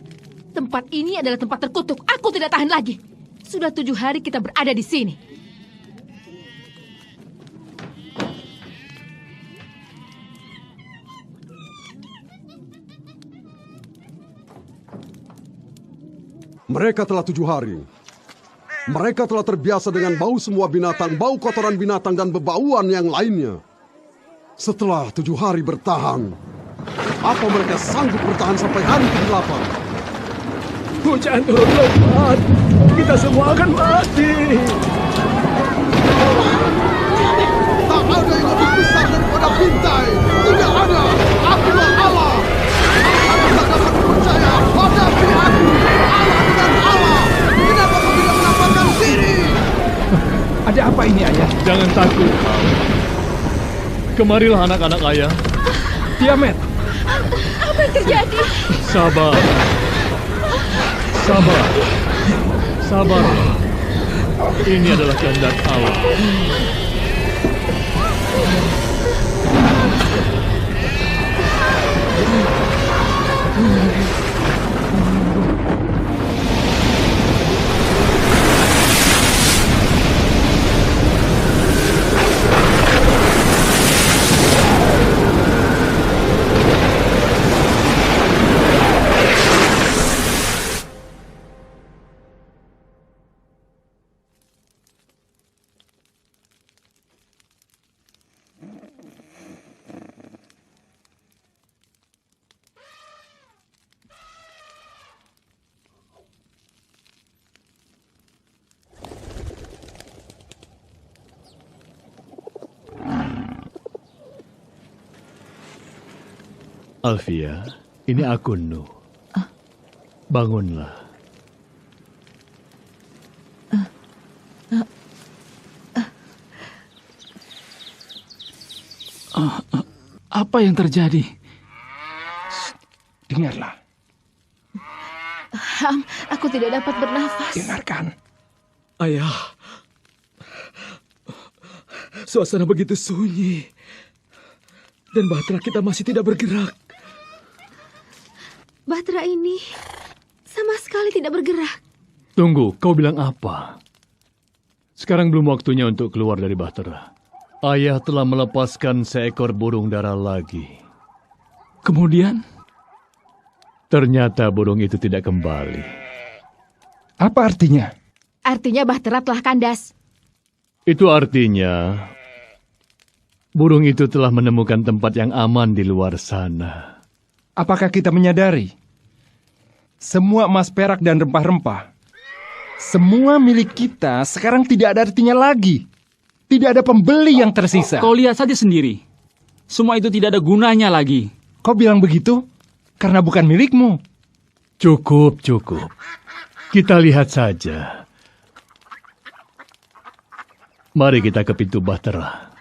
Tempat ini adalah tempat terkutuk. Aku tidak tahan lagi. Sudah 7 hari kita berada di sini. Mereka telah 7 hari. Mereka telah terbiasa dengan bau semua binatang, bau kotoran binatang dan bebauan yang lainnya. Setelah 7 hari bertahan, apa mereka sanggup bertahan sampai hari ke-8? Hujan turun lebat. Kita semua akan mati. Tak ada yang lebih besar daripada Bintai. Tidak ada. Akulah Allah. Aku tak dapat percaya. Hadapi aku. Allah dengan Allah. Kenapa kau tidak menampakkan diri? Ada apa ini, ayah? Jangan takut. Kemarilah anak-anak ayah. Tiamat. Apa yang terjadi? Sabar. Sabar. Sabar. Ini adalah kehendak Allah. Alfia, ini aku, Nu. Bangunlah. Apa yang terjadi? Dengarlah. Ham, aku tidak dapat bernafas. Dengarkan. Ayah, suasana begitu sunyi. Dan bahtera kita masih tidak bergerak. Bahtera ini sama sekali tidak bergerak. Tunggu, kau bilang apa? Sekarang belum waktunya untuk keluar dari bahtera. Ayah telah melepaskan seekor burung dara lagi. Kemudian? Ternyata burung itu tidak kembali. Apa artinya? Artinya bahtera telah kandas. Itu artinya burung itu telah menemukan tempat yang aman di luar sana. Apakah kita menyadari? Semua emas perak dan rempah-rempah, semua milik kita sekarang tidak ada artinya lagi. Tidak ada pembeli yang tersisa. Kau lihat saja sendiri. Semua itu tidak ada gunanya lagi. Kau bilang begitu karena bukan milikmu. Cukup. Kita lihat saja. Mari kita ke pintu bahtera.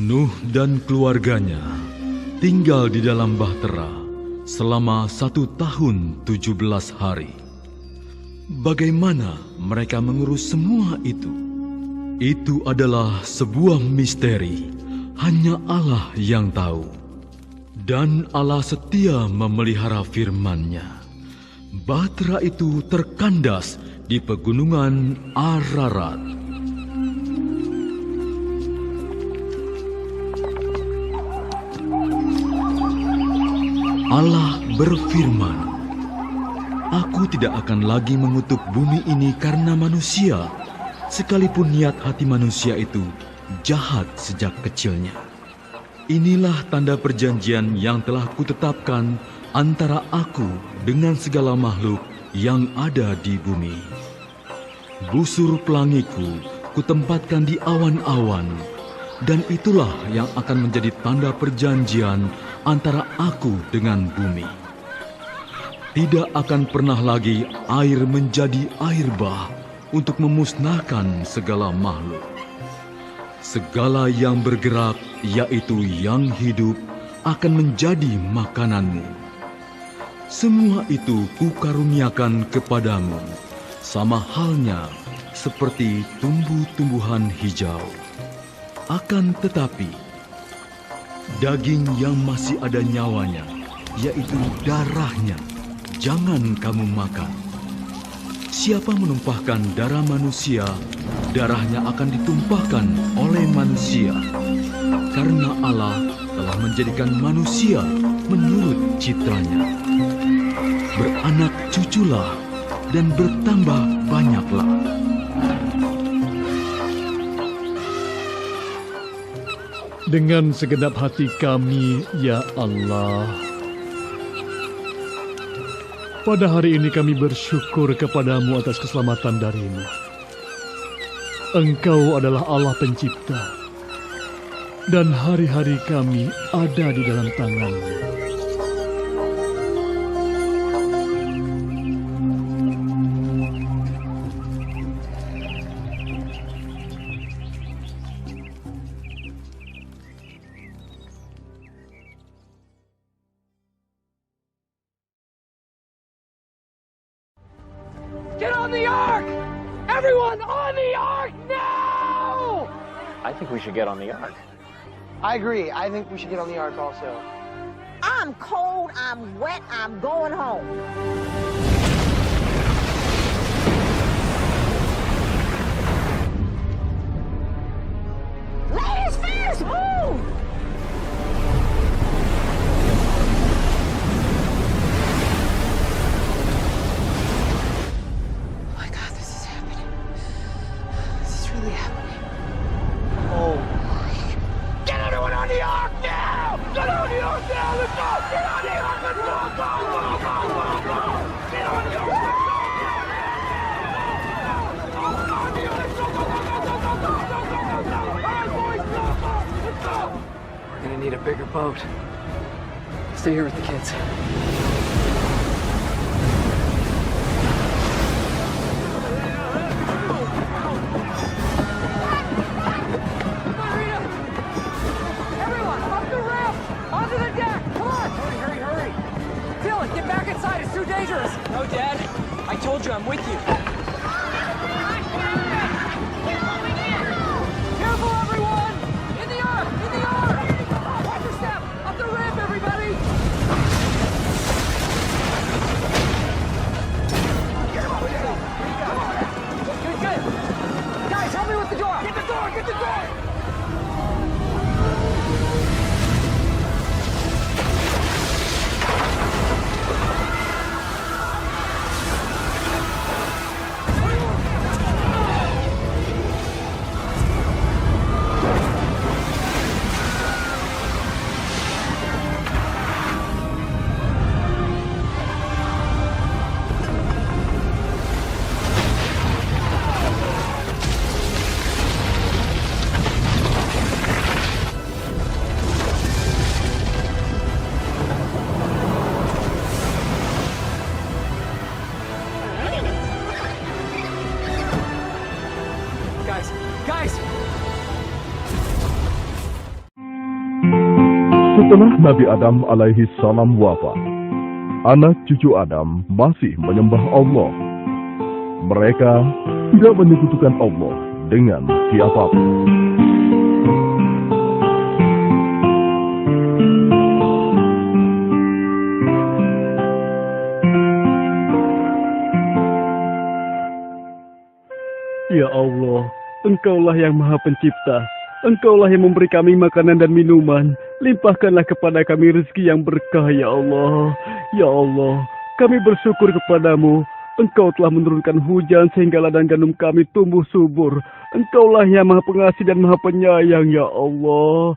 Nuh dan keluarganya tinggal di dalam bahtera selama 1 tahun 17 hari. Bagaimana mereka mengurus semua itu? Itu adalah sebuah misteri, hanya Allah yang tahu. Dan Allah setia memelihara firman-Nya. Bahtera itu terkandas di pegunungan Ararat. Allah berfirman, "Aku tidak akan lagi mengutuk bumi ini karena manusia, sekalipun niat hati manusia itu jahat sejak kecilnya. Inilah tanda perjanjian yang telah kutetapkan antara aku dengan segala makhluk yang ada di bumi. Busur pelangiku kutempatkan di awan-awan, dan itulah yang akan menjadi tanda perjanjian antara aku dengan bumi. Tidak akan pernah lagi air menjadi air bah untuk memusnahkan segala makhluk. Segala yang bergerak, yaitu yang hidup, akan menjadi makananmu. Semua itu kukaruniakan kepadamu, sama halnya seperti tumbuh-tumbuhan hijau. Akan tetapi, daging yang masih ada nyawanya, yaitu darahnya, jangan kamu makan. Siapa menumpahkan darah manusia, darahnya akan ditumpahkan oleh manusia. Karena Allah telah menjadikan manusia menurut citranya. Beranak cuculah dan bertambah banyaklah." Dengan segenap hati kami, ya Allah, pada hari ini kami bersyukur kepadamu atas keselamatan darimu. Engkau adalah Allah pencipta, dan hari-hari kami ada di dalam tangan-Mu. Get on the Ark! Everyone on the Ark now! I think we should get on the Ark. I agree. I think we should get on the Ark also. I'm cold, I'm wet, I'm going home. Ladies first, move! Get everyone on the Ark now! Get on the Ark now! Let's go! Get on the Ark! Let's go! Go, go, go, go, go! your boat. Stay here with the kids. Everyone, up the ramp! Onto the deck! Come on! Hurry! Dylan, get back inside! It's too dangerous! No, Dad. I told you I'm with you. Careful, everyone! In the ark! Watch your step! Up the ramp, everybody! Good. Guys, help me with the door! Get the door! Guys! Setelah Nabi Adam alaihi salam wafat, anak cucu Adam masih menyembah Allah. Mereka tidak menyekutukan Allah dengan siapapun. Ya Allah, Engkaulah yang Maha Pencipta. Engkaulah yang memberi kami makanan dan minuman. Limpahkanlah kepada kami rezeki yang berkah, ya Allah. Ya Allah, kami bersyukur kepadamu. Engkau telah menurunkan hujan sehingga ladang gandum kami tumbuh subur. Engkaulah yang Maha Pengasih dan Maha Penyayang, ya Allah.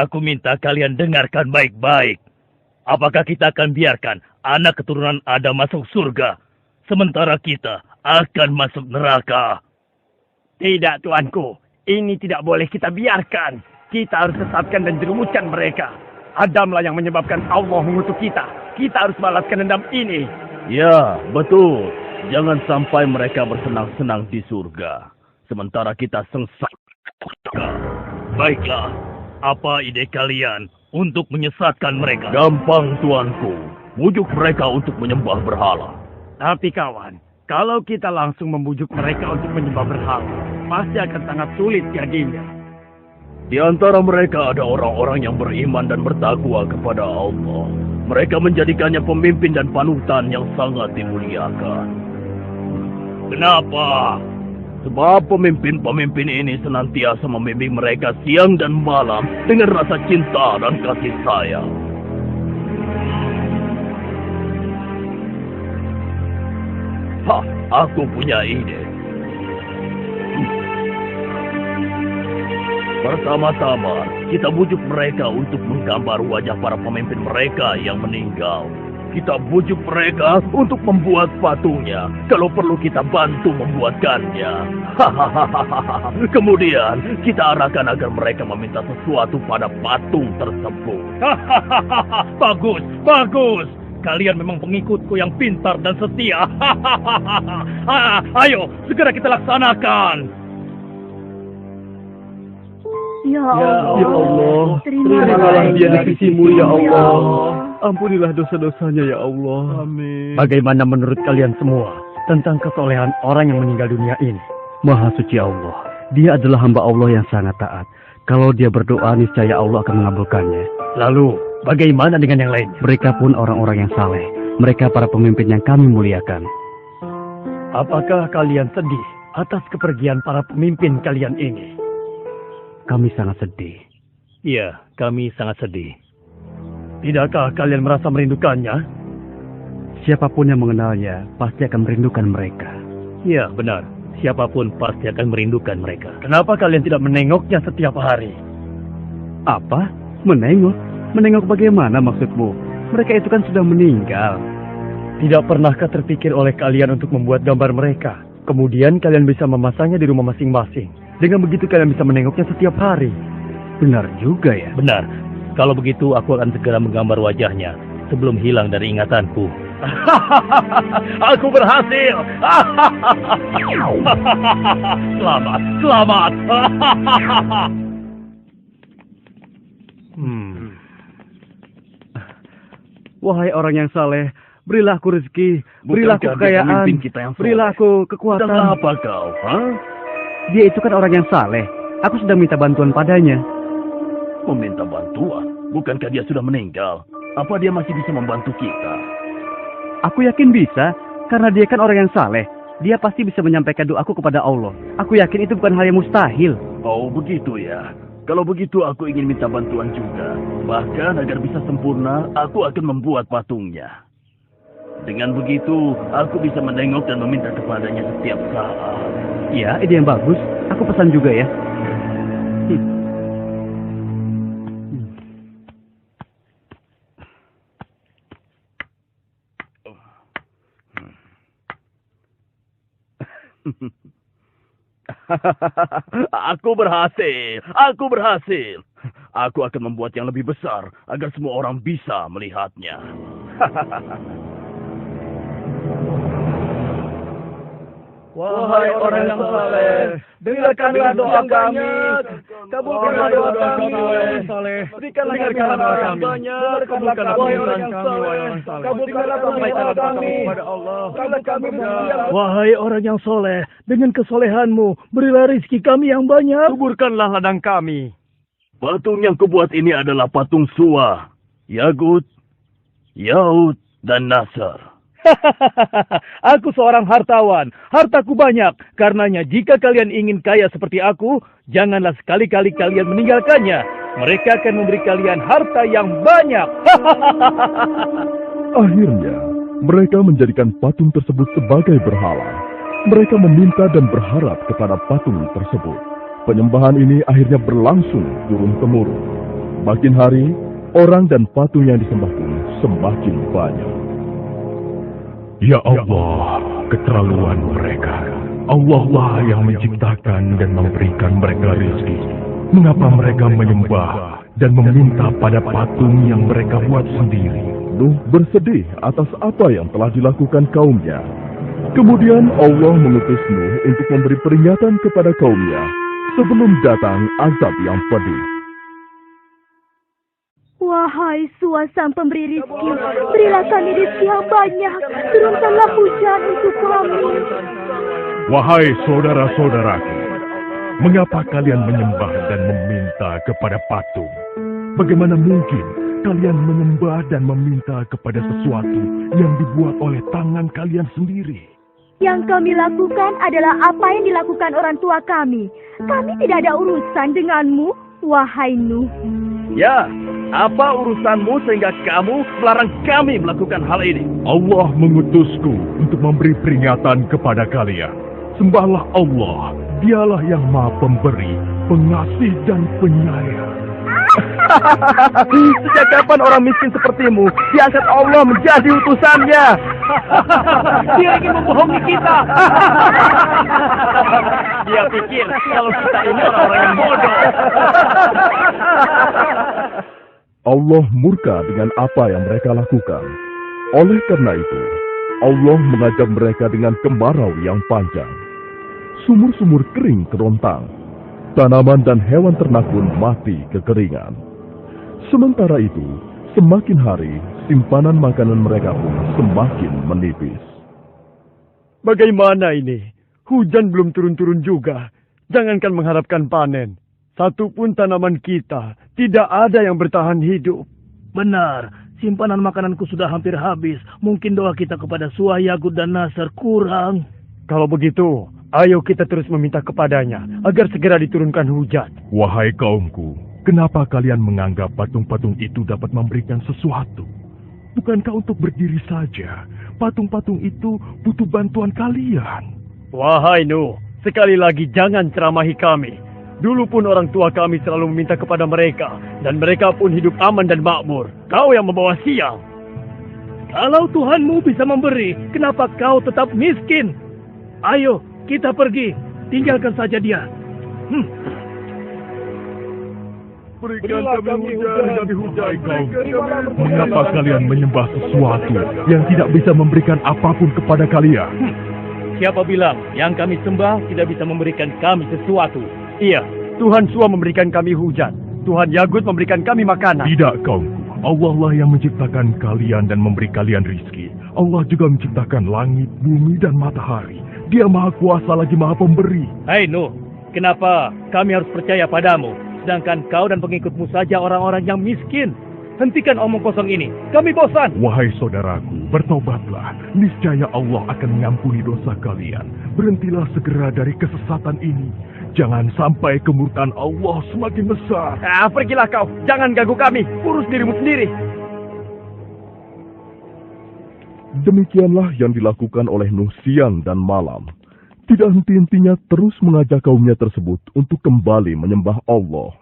Aku minta kalian dengarkan baik-baik. Apakah kita akan biarkan anak keturunan Adam masuk surga, sementara kita akan masuk neraka? Tidak, tuanku. Ini tidak boleh kita biarkan. Kita harus sesatkan dan jerumuskan mereka. Adamlah yang menyebabkan Allah mengutuk kita. Kita harus balaskan dendam ini. Ya, betul. Jangan sampai mereka bersenang-senang di surga, sementara kita sengsara. Baiklah, apa ide kalian untuk menyesatkan mereka? Gampang, tuanku. Bujuk mereka untuk menyembah berhala. Tapi kawan, kalau kita langsung membujuk mereka untuk menyembah berhala, pasti akan sangat sulit jadinya. Di antara mereka ada orang-orang yang beriman dan bertakwa kepada Allah. Mereka menjadikannya pemimpin dan panutan yang sangat dimuliakan. Kenapa? Sebab pemimpin-pemimpin ini senantiasa membimbing mereka siang dan malam dengan rasa cinta dan kasih sayang. Aku punya ide. Pertama-tama, kita bujuk mereka untuk menggambar wajah para pemimpin mereka yang meninggal. Kita bujuk mereka untuk membuat patungnya. Kalau perlu kita bantu membuatkannya. Kemudian kita arahkan agar mereka meminta sesuatu pada patung tersebut. Bagus. Kalian memang pengikutku yang pintar dan setia. Ayo, segera kita laksanakan. Ya Allah, terimalah dia di sisimu, ya Allah. Ampunilah dosa-dosanya, ya Allah. Amin. Bagaimana menurut kalian semua tentang kesolehan orang yang meninggal dunia ini? Maha suci Allah, dia adalah hamba Allah yang sangat taat. Kalau dia berdoa, niscaya Allah akan mengabulkannya. Lalu, bagaimana dengan yang lainnya? Mereka pun orang-orang yang saleh. Mereka para pemimpin yang kami muliakan. Apakah kalian sedih atas kepergian para pemimpin kalian ini? Kami sangat sedih. Iya, kami sangat sedih. Tidakkah kalian merasa merindukannya? Siapapun yang mengenalnya pasti akan merindukan mereka. Iya, benar. Siapapun pasti akan merindukan mereka. Kenapa kalian tidak menengoknya setiap hari? Apa? Menengok? Menengok bagaimana maksudmu? Mereka itu kan sudah meninggal. Tidak pernahkah terpikir oleh kalian untuk membuat gambar mereka? Kemudian kalian bisa memasangnya di rumah masing-masing. Dengan begitu kalian bisa menengoknya setiap hari. Benar juga ya? Benar. Kalau begitu aku akan segera menggambar wajahnya sebelum hilang dari ingatanku. Aku berhasil. Selamat, selamat. Wahai orang yang saleh, berilah aku rezeki, berilah aku kekayaan, berilah aku kekuatan. Sedang apa kau? Dia itu kan orang yang saleh. Aku sedang minta bantuan padanya. Meminta bantuan? Bukankah dia sudah meninggal? Apa dia masih bisa membantu kita? Aku yakin bisa, karena dia kan orang yang saleh. Dia pasti bisa menyampaikan doaku kepada Allah. Aku yakin itu bukan hal yang mustahil. Oh, begitu ya. Kalau begitu aku ingin minta bantuan juga. Bahkan agar bisa sempurna, aku akan membuat patungnya. Dengan begitu, aku bisa menengok dan meminta kepadanya setiap saat. Ya, ide yang bagus. Aku pesan juga ya. Aku berhasil. Aku berhasil. Aku akan membuat yang lebih besar agar semua orang bisa melihatnya. Wahai orang yang saleh, dengarkanlah doa kami. Kabulkanlah doa kami, wahai yang saleh. Berikanlah doa kami banyak. Kabulkanlah permintaan kami, wahai yang saleh. Kabulkanlah permintaan kami kepada Allah. Wahai orang yang soleh, dengan kesolehanmu, berilah rezeki kami yang banyak. Suburkanlah ladang kami. Patung yang kubuat ini adalah patung Suwa, Yagut, Yaud, dan Nasr. Aku seorang hartawan, hartaku banyak. Karenanya jika kalian ingin kaya seperti aku, janganlah sekali-kali kalian meninggalkannya. Mereka akan memberi kalian harta yang banyak. Akhirnya, mereka menjadikan patung tersebut sebagai berhala. Mereka meminta dan berharap kepada patung tersebut. Penyembahan ini akhirnya berlangsung turun-temurun. Makin hari, orang dan patung yang disembah pun semakin banyak. Ya Allah, keterlaluan mereka. Allah lah yang menciptakan dan memberikan mereka rezeki. Mengapa mereka menyembah dan meminta pada patung yang mereka buat sendiri? Nuh bersedih atas apa yang telah dilakukan kaumnya. Kemudian Allah mengutus Nuh untuk memberi peringatan kepada kaumnya sebelum datang azab yang pedih. Wahai Suwa sang pemberi rizki, berilah kami rizki yang banyak. Turunkanlah hujan untuk kami. Wahai saudara-saudaraku, mengapa kalian menyembah dan meminta kepada patung? Bagaimana mungkin kalian menyembah dan meminta kepada sesuatu yang dibuat oleh tangan kalian sendiri? Yang kami lakukan adalah apa yang dilakukan orang tua kami. Kami tidak ada urusan denganmu, wahai Nuh. Ya, apa urusanmu sehingga kamu melarang kami melakukan hal ini? Allah mengutusku untuk memberi peringatan kepada kalian. Sembahlah Allah, dialah yang maha pemberi, pengasih dan penyayang. Sejak kapan orang miskin sepertimu diangkat Allah menjadi utusannya? Dia ingin membohongi kita. Dia pikir kalau kita ini orang-orang yang bodoh. Allah murka dengan apa yang mereka lakukan. Oleh karena itu, Allah mengajar mereka dengan kemarau yang panjang. Sumur-sumur kering kerontang. Tanaman dan hewan ternak pun mati kekeringan. Sementara itu, semakin hari, simpanan makanan mereka pun semakin menipis. Bagaimana ini? Hujan belum turun-turun juga. Jangankan mengharapkan panen. Satupun tanaman kita tidak ada yang bertahan hidup. Benar, simpanan makananku sudah hampir habis. Mungkin doa kita kepada Suwa, Yagut, dan Nasr kurang. Kalau begitu, ayo kita terus meminta kepadanya agar segera diturunkan hujan. Wahai kaumku, kenapa kalian menganggap patung-patung itu dapat memberikan sesuatu? Bukankah untuk berdiri saja, patung-patung itu butuh bantuan kalian? Wahai Nuh, sekali lagi jangan ceramahi kami. Dulu pun orang tua kami selalu meminta kepada mereka, dan mereka pun hidup aman dan makmur. Kau yang membawa sial. Kalau Tuhanmu bisa memberi, kenapa kau tetap miskin? Ayo, kita pergi. Tinggalkan saja dia. Berikan kami hujan. Mengapa kalian menyembah sesuatu yang tidak bisa memberikan apapun kepada kalian? Siapa bilang yang kami sembah tidak bisa memberikan kami sesuatu? Iya, Tuhan Sua memberikan kami hujan. Tuhan Yagut memberikan kami makanan. Tidak, kaumku. Allah lah yang menciptakan kalian dan memberi kalian rizki. Allah juga menciptakan langit, bumi, dan matahari. Dia maha kuasa lagi maha pemberi. Hai Nuh, kenapa kami harus percaya padamu? Sedangkan kau dan pengikutmu saja orang-orang yang miskin. Hentikan omong kosong ini. Kami bosan. Wahai saudaraku, bertobatlah. Niscaya Allah akan mengampuni dosa kalian. Berhentilah segera dari kesesatan ini. Jangan sampai kemurkaan Allah semakin besar. Pergilah kau. Jangan ganggu kami. Urus dirimu sendiri. Demikianlah yang dilakukan oleh Nuh siang dan malam. Tidak henti-hentinya terus mengajak kaumnya tersebut untuk kembali menyembah Allah.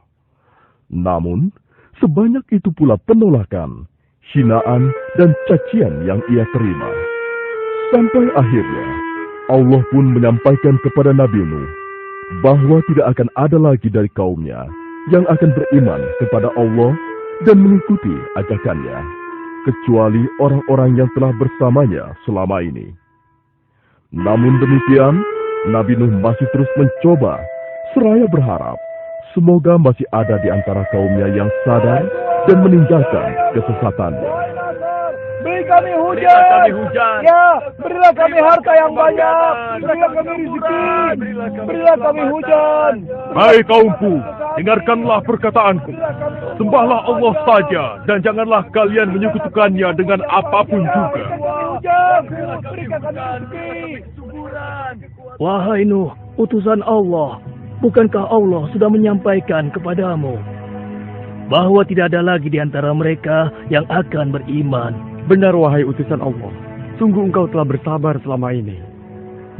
Namun, sebanyak itu pula penolakan, hinaan, dan cacian yang ia terima. Sampai akhirnya, Allah pun menyampaikan kepada Nabi Nuh bahwa tidak akan ada lagi dari kaumnya yang akan beriman kepada Allah dan mengikuti ajakannya, kecuali orang-orang yang telah bersamanya selama ini. Namun demikian, Nabi Nuh masih terus mencoba, seraya berharap semoga masih ada di antara kaumnya yang sadar dan meninggalkan kesesatannya. Beri kami hujan. Ya, berilah kami harta yang banyak. Berilah kami rezeki. Berilah kami hujan. Hai kaumku, dengarkanlah perkataanku. Sembahlah Allah saja dan janganlah kalian menyekutukannya dengan apapun juga. Wahai Nuh, utusan Allah, bukankah Allah sudah menyampaikan kepadamu bahwa tidak ada lagi di antara mereka yang akan beriman? Benar, wahai utusan Allah. Sungguh engkau telah bersabar selama ini.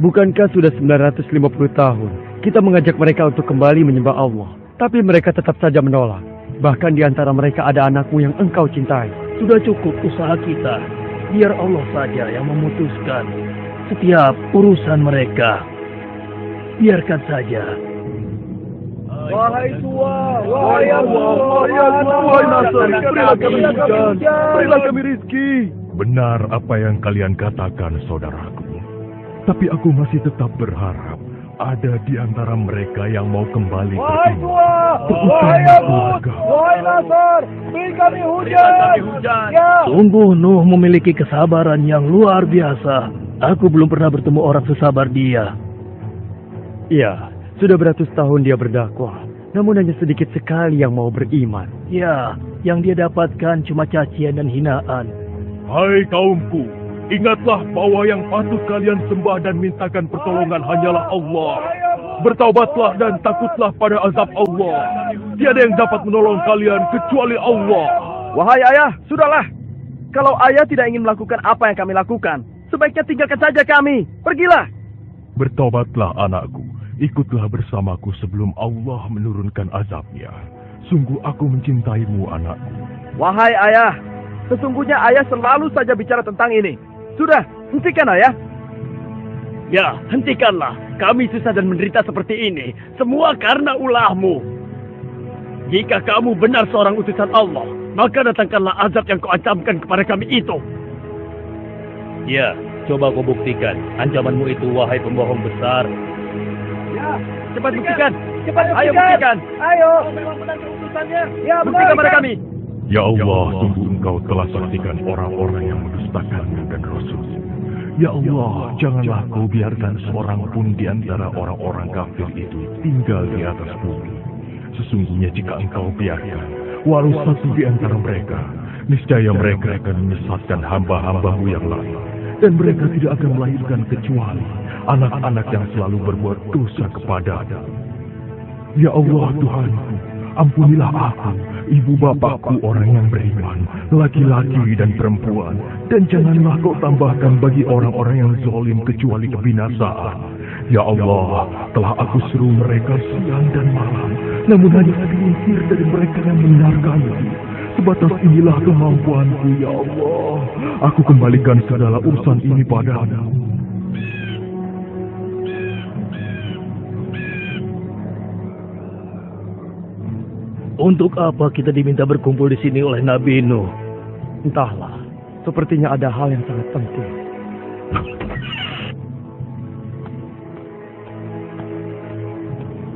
Bukankah sudah 950 tahun kita mengajak mereka untuk kembali menyembah Allah, tapi mereka tetap saja menolak. Bahkan di antara mereka ada anakmu yang engkau cintai. Sudah cukup usaha kita. Biar Allah saja yang memutuskan setiap urusan mereka. Biarkan saja. Wahai Tua, wahai Allah, wahai Nasr, berilah kami hujan, berilah kami rizki. Benar apa yang kalian katakan, saudaraku. Tapi aku masih tetap berharap ada di antara mereka yang mau kembali Wahai beriman. Tua, wahai Yagut, wahai Nasr, beri kami hujan. Ya. Sungguh Nuh memiliki kesabaran yang luar biasa. Aku belum pernah bertemu orang sesabar dia. Iya. Sudah beratus tahun dia berdakwah, namun hanya sedikit sekali yang mau beriman. Ya, yang dia dapatkan cuma cacian dan hinaan. Hai kaumku, ingatlah bahwa yang patut kalian sembah dan mintakan pertolongan hanyalah Allah. Bertaubatlah dan takutlah pada azab Allah. Tiada yang dapat menolong kalian kecuali Allah. Wahai ayah, sudahlah. Kalau ayah tidak ingin melakukan apa yang kami lakukan, sebaiknya tinggalkan saja kami. Pergilah. Bertaubatlah anakku. Ikutlah bersamaku sebelum Allah menurunkan azabnya. Sungguh aku mencintaimu, anakku. Wahai ayah, sesungguhnya ayah selalu saja bicara tentang ini. Sudah, hentikan ayah. Ya, hentikanlah. Kami susah dan menderita seperti ini. Semua karena ulahmu. Jika kamu benar seorang utusan Allah, maka datangkanlah azab yang kau ancamkan kepada kami itu. Ya, coba kau buktikan ancamanmu itu, wahai pembohong besar. Ya, cepat buktikan. Cepat buktikan. Ayo buktikan. Ayo. Memang benar keputusannya. Ya, buktikan pada kami. Ya Allah, sungguh engkau telah saksikan orang-orang yang mendustakanmu dan Rasul. Ya Allah, janganlah kau biarkan seorang pun di antara orang-orang kafir itu tinggal di atas bumi. Sesungguhnya jika engkau biarkan, walau satu di antara mereka, niscaya mereka akan menyesatkan hamba-hambamu yang lain. Dan mereka tidak akan melahirkan kecuali anak-anak yang selalu berbuat dosa kepada-Mu. Ya Allah Tuhanku, ampunilah aku, ibu bapakku orang yang beriman, laki-laki dan perempuan, dan janganlah kau tambahkan bagi orang-orang yang zalim kecuali kebinasaan. Ya Allah, telah aku seru mereka siang dan malam, namun hanya segelintir dari mereka yang mendengarkanku. Sebatas inilah kemampuanku, ya Allah. Aku kembalikan segala urusan ini padamu. Untuk apa kita diminta berkumpul di sini oleh Nabi Nuh? Entahlah, sepertinya ada hal yang sangat penting.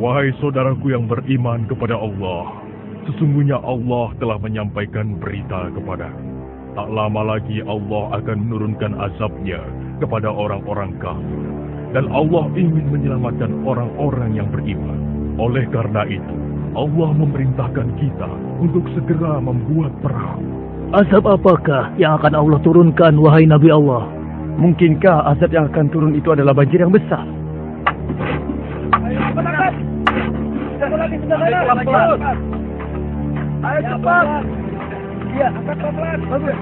Wahai saudaraku yang beriman kepada Allah, sesungguhnya Allah telah menyampaikan berita kepadaku. Tak lama lagi Allah akan menurunkan azabnya kepada orang-orang kafir. Dan Allah ingin menyelamatkan orang-orang yang beriman. Oleh karena itu, Allah memerintahkan kita untuk segera membuat perang. Azab apakah yang akan Allah turunkan, wahai Nabi Allah? Mungkinkah azab yang akan turun itu adalah banjir yang besar? Ayo cepat. Iya, angkat pelan-pelan. Bagus.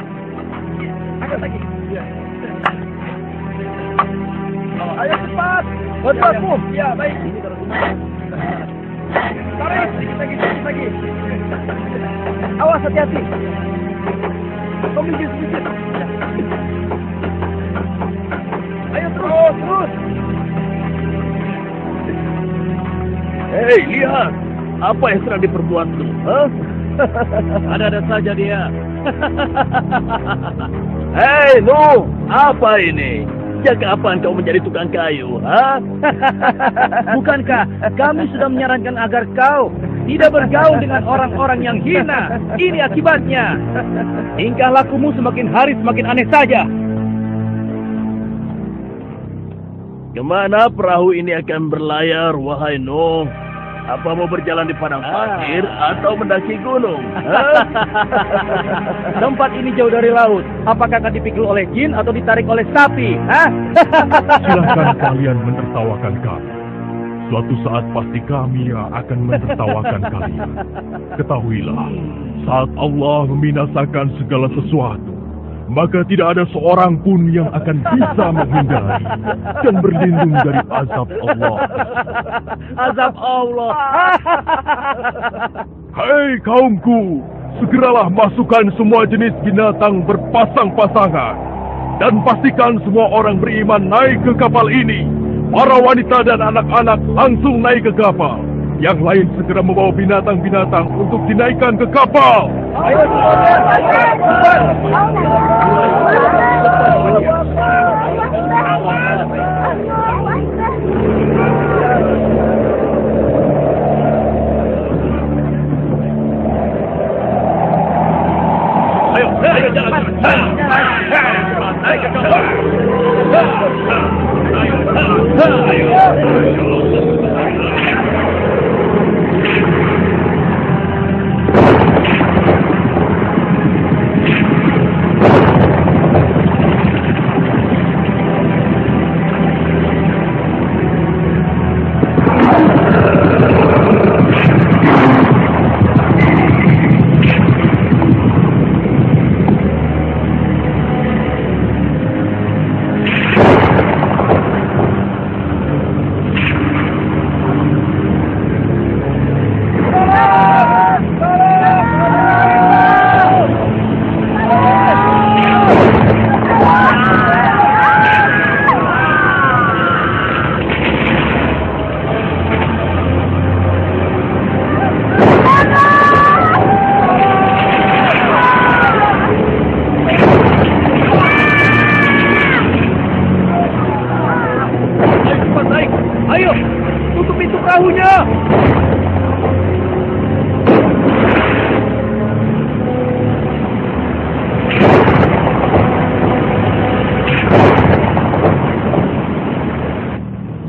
Angkat lagi. Iya. Ayo cepat. Bantu aku. Iya, baik. Tarik, sedikit lagi. Awas, hati-hati. Kau minggir sedikit. Ayo terus. Hei, lihat. Apa yang sedang diperbuat tuh? Ada-ada saja dia. Hei, Nuh, apa ini? Sejak kapan kau menjadi tukang kayu? Bukankah kami sudah menyarankan agar kau tidak bergaul dengan orang-orang yang hina? Ini akibatnya. Tingkah lakumu semakin hari semakin aneh saja. Kemana perahu ini akan berlayar, wahai Nuh? Apa mau berjalan di padang pasir atau mendaki gunung? Tempat ini jauh dari laut. Apakah akan dipikul oleh jin atau ditarik oleh sapi? Silahkan kalian menertawakan kami. Suatu saat pasti kami akan menertawakan kalian. Ketahuilah, saat Allah membinasakan segala sesuatu, maka tidak ada seorang pun yang akan bisa menghindari dan berlindung dari azab Allah. Azab Allah. Hei kaumku, segeralah masukkan semua jenis binatang berpasang-pasangan. Dan pastikan semua orang beriman naik ke kapal ini. Para wanita dan anak-anak langsung naik ke kapal. Yang lain segera membawa binatang-binatang untuk dinaikkan ke kapal. Ayo, jalan. Naik ke kapal.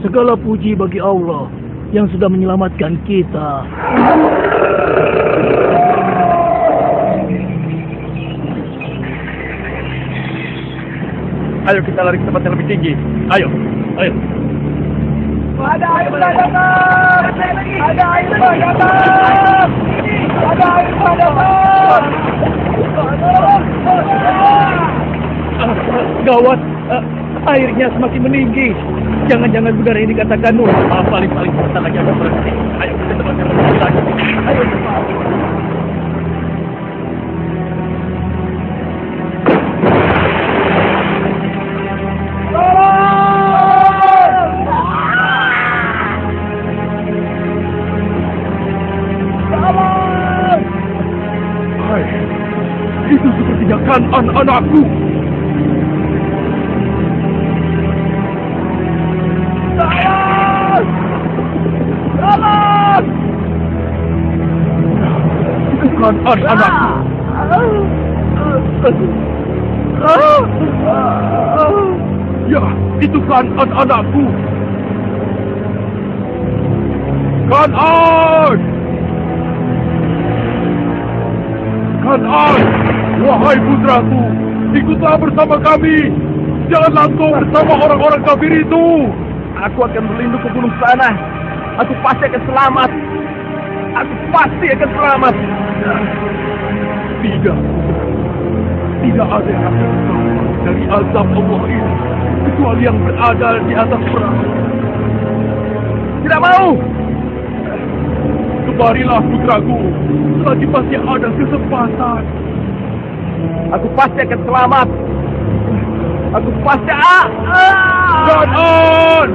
Segala puji bagi Allah yang sudah menyelamatkan kita. Ayo kita lari ke tempat yang lebih tinggi. Ayo. Ada air datang. Ada air datang. Gawat, airnya semakin meninggi. Jangan-jangan udara ini dikatakan Nuh. Paling sebentar lagi akan berhenti. Ayo ke tempat yang lebih tinggi lagi. Ayo cepat. anakku. Tolong! Tolong! Itu kan anak-anakku. Ya, itu kan anak-anakku. Kan'an! Kan'an! Wahai putraku, ikutlah bersama kami. Janganlah kau bersama orang-orang kafir itu. Aku akan berlindung ke gunung sana. Aku pasti akan selamat. Aku pasti akan selamat. Tidak. Tidak ada yang akan selamat dari azab Allah ini, kecuali yang berada di atas perahu. Tidak mau. Kemarilah putraku, selagi masih ada kesempatan. Aku pasti akan selamat. Aku pasti... God on!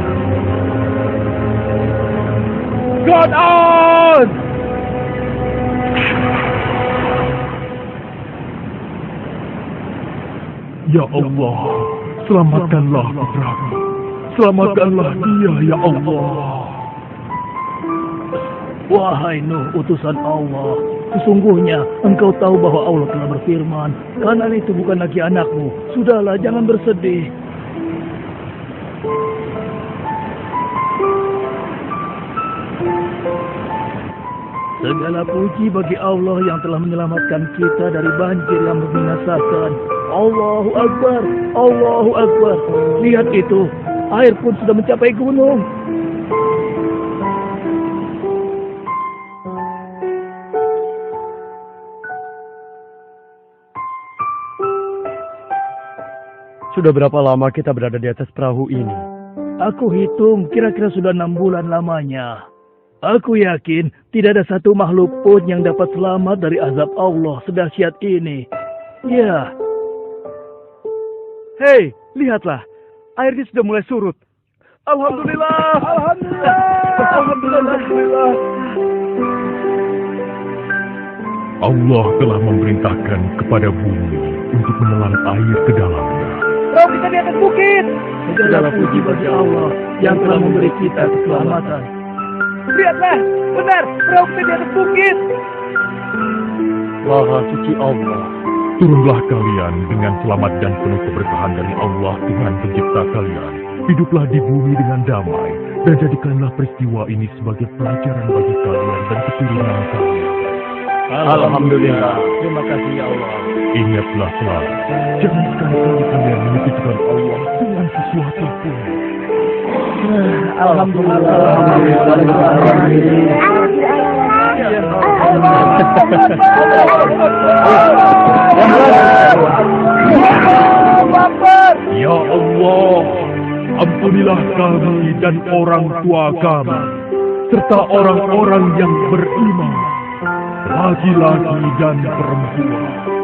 God on! Ya Allah, selamatkanlah putraku. Selamatkanlah dia, ya Allah. Wahai Nuh, utusan Allah, sesungguhnya engkau tahu bahwa Allah telah berfirman, Kan'an itu bukan lagi anakmu. Sudahlah, jangan bersedih. Segala puji bagi Allah yang telah menyelamatkan kita dari banjir yang membinasakan. Allahu Akbar, Allahu Akbar. Lihat itu, air pun sudah mencapai gunung. Sudah berapa lama kita berada di atas perahu ini? Aku hitung kira-kira sudah 6 bulan lamanya. Aku yakin tidak ada satu makhluk pun yang dapat selamat dari azab Allah sedahsyat ini. Ya. Hei, lihatlah. Airnya sudah mulai surut. Alhamdulillah. Alhamdulillah. Alhamdulillah. Allah telah memerintahkan kepada bumi untuk menelan air ke dalamnya. Perahu kita di atas bukit. Segala puji bagi Allah yang telah memberi kita keselamatan. Lihatlah, benar, perahu kita di atas bukit. Maha suci Allah. Turunlah kalian dengan selamat dan penuh keberkahan dari Allah Tuhan pencipta kalian. Hiduplah di bumi dengan damai dan jadikanlah peristiwa ini sebagai pelajaran bagi kalian dan keturunan kalian. Alhamdulillah. Terima kasih ya Allah. Ingatlah selalu, jangan sekali-kali kalian menyekutukan Allah dengan sesuatu pun. Alhamdulillah. Ya Allah, ampunilah kami dan orang tua kami, serta orang-orang yang beriman, laki-laki dan perempuan,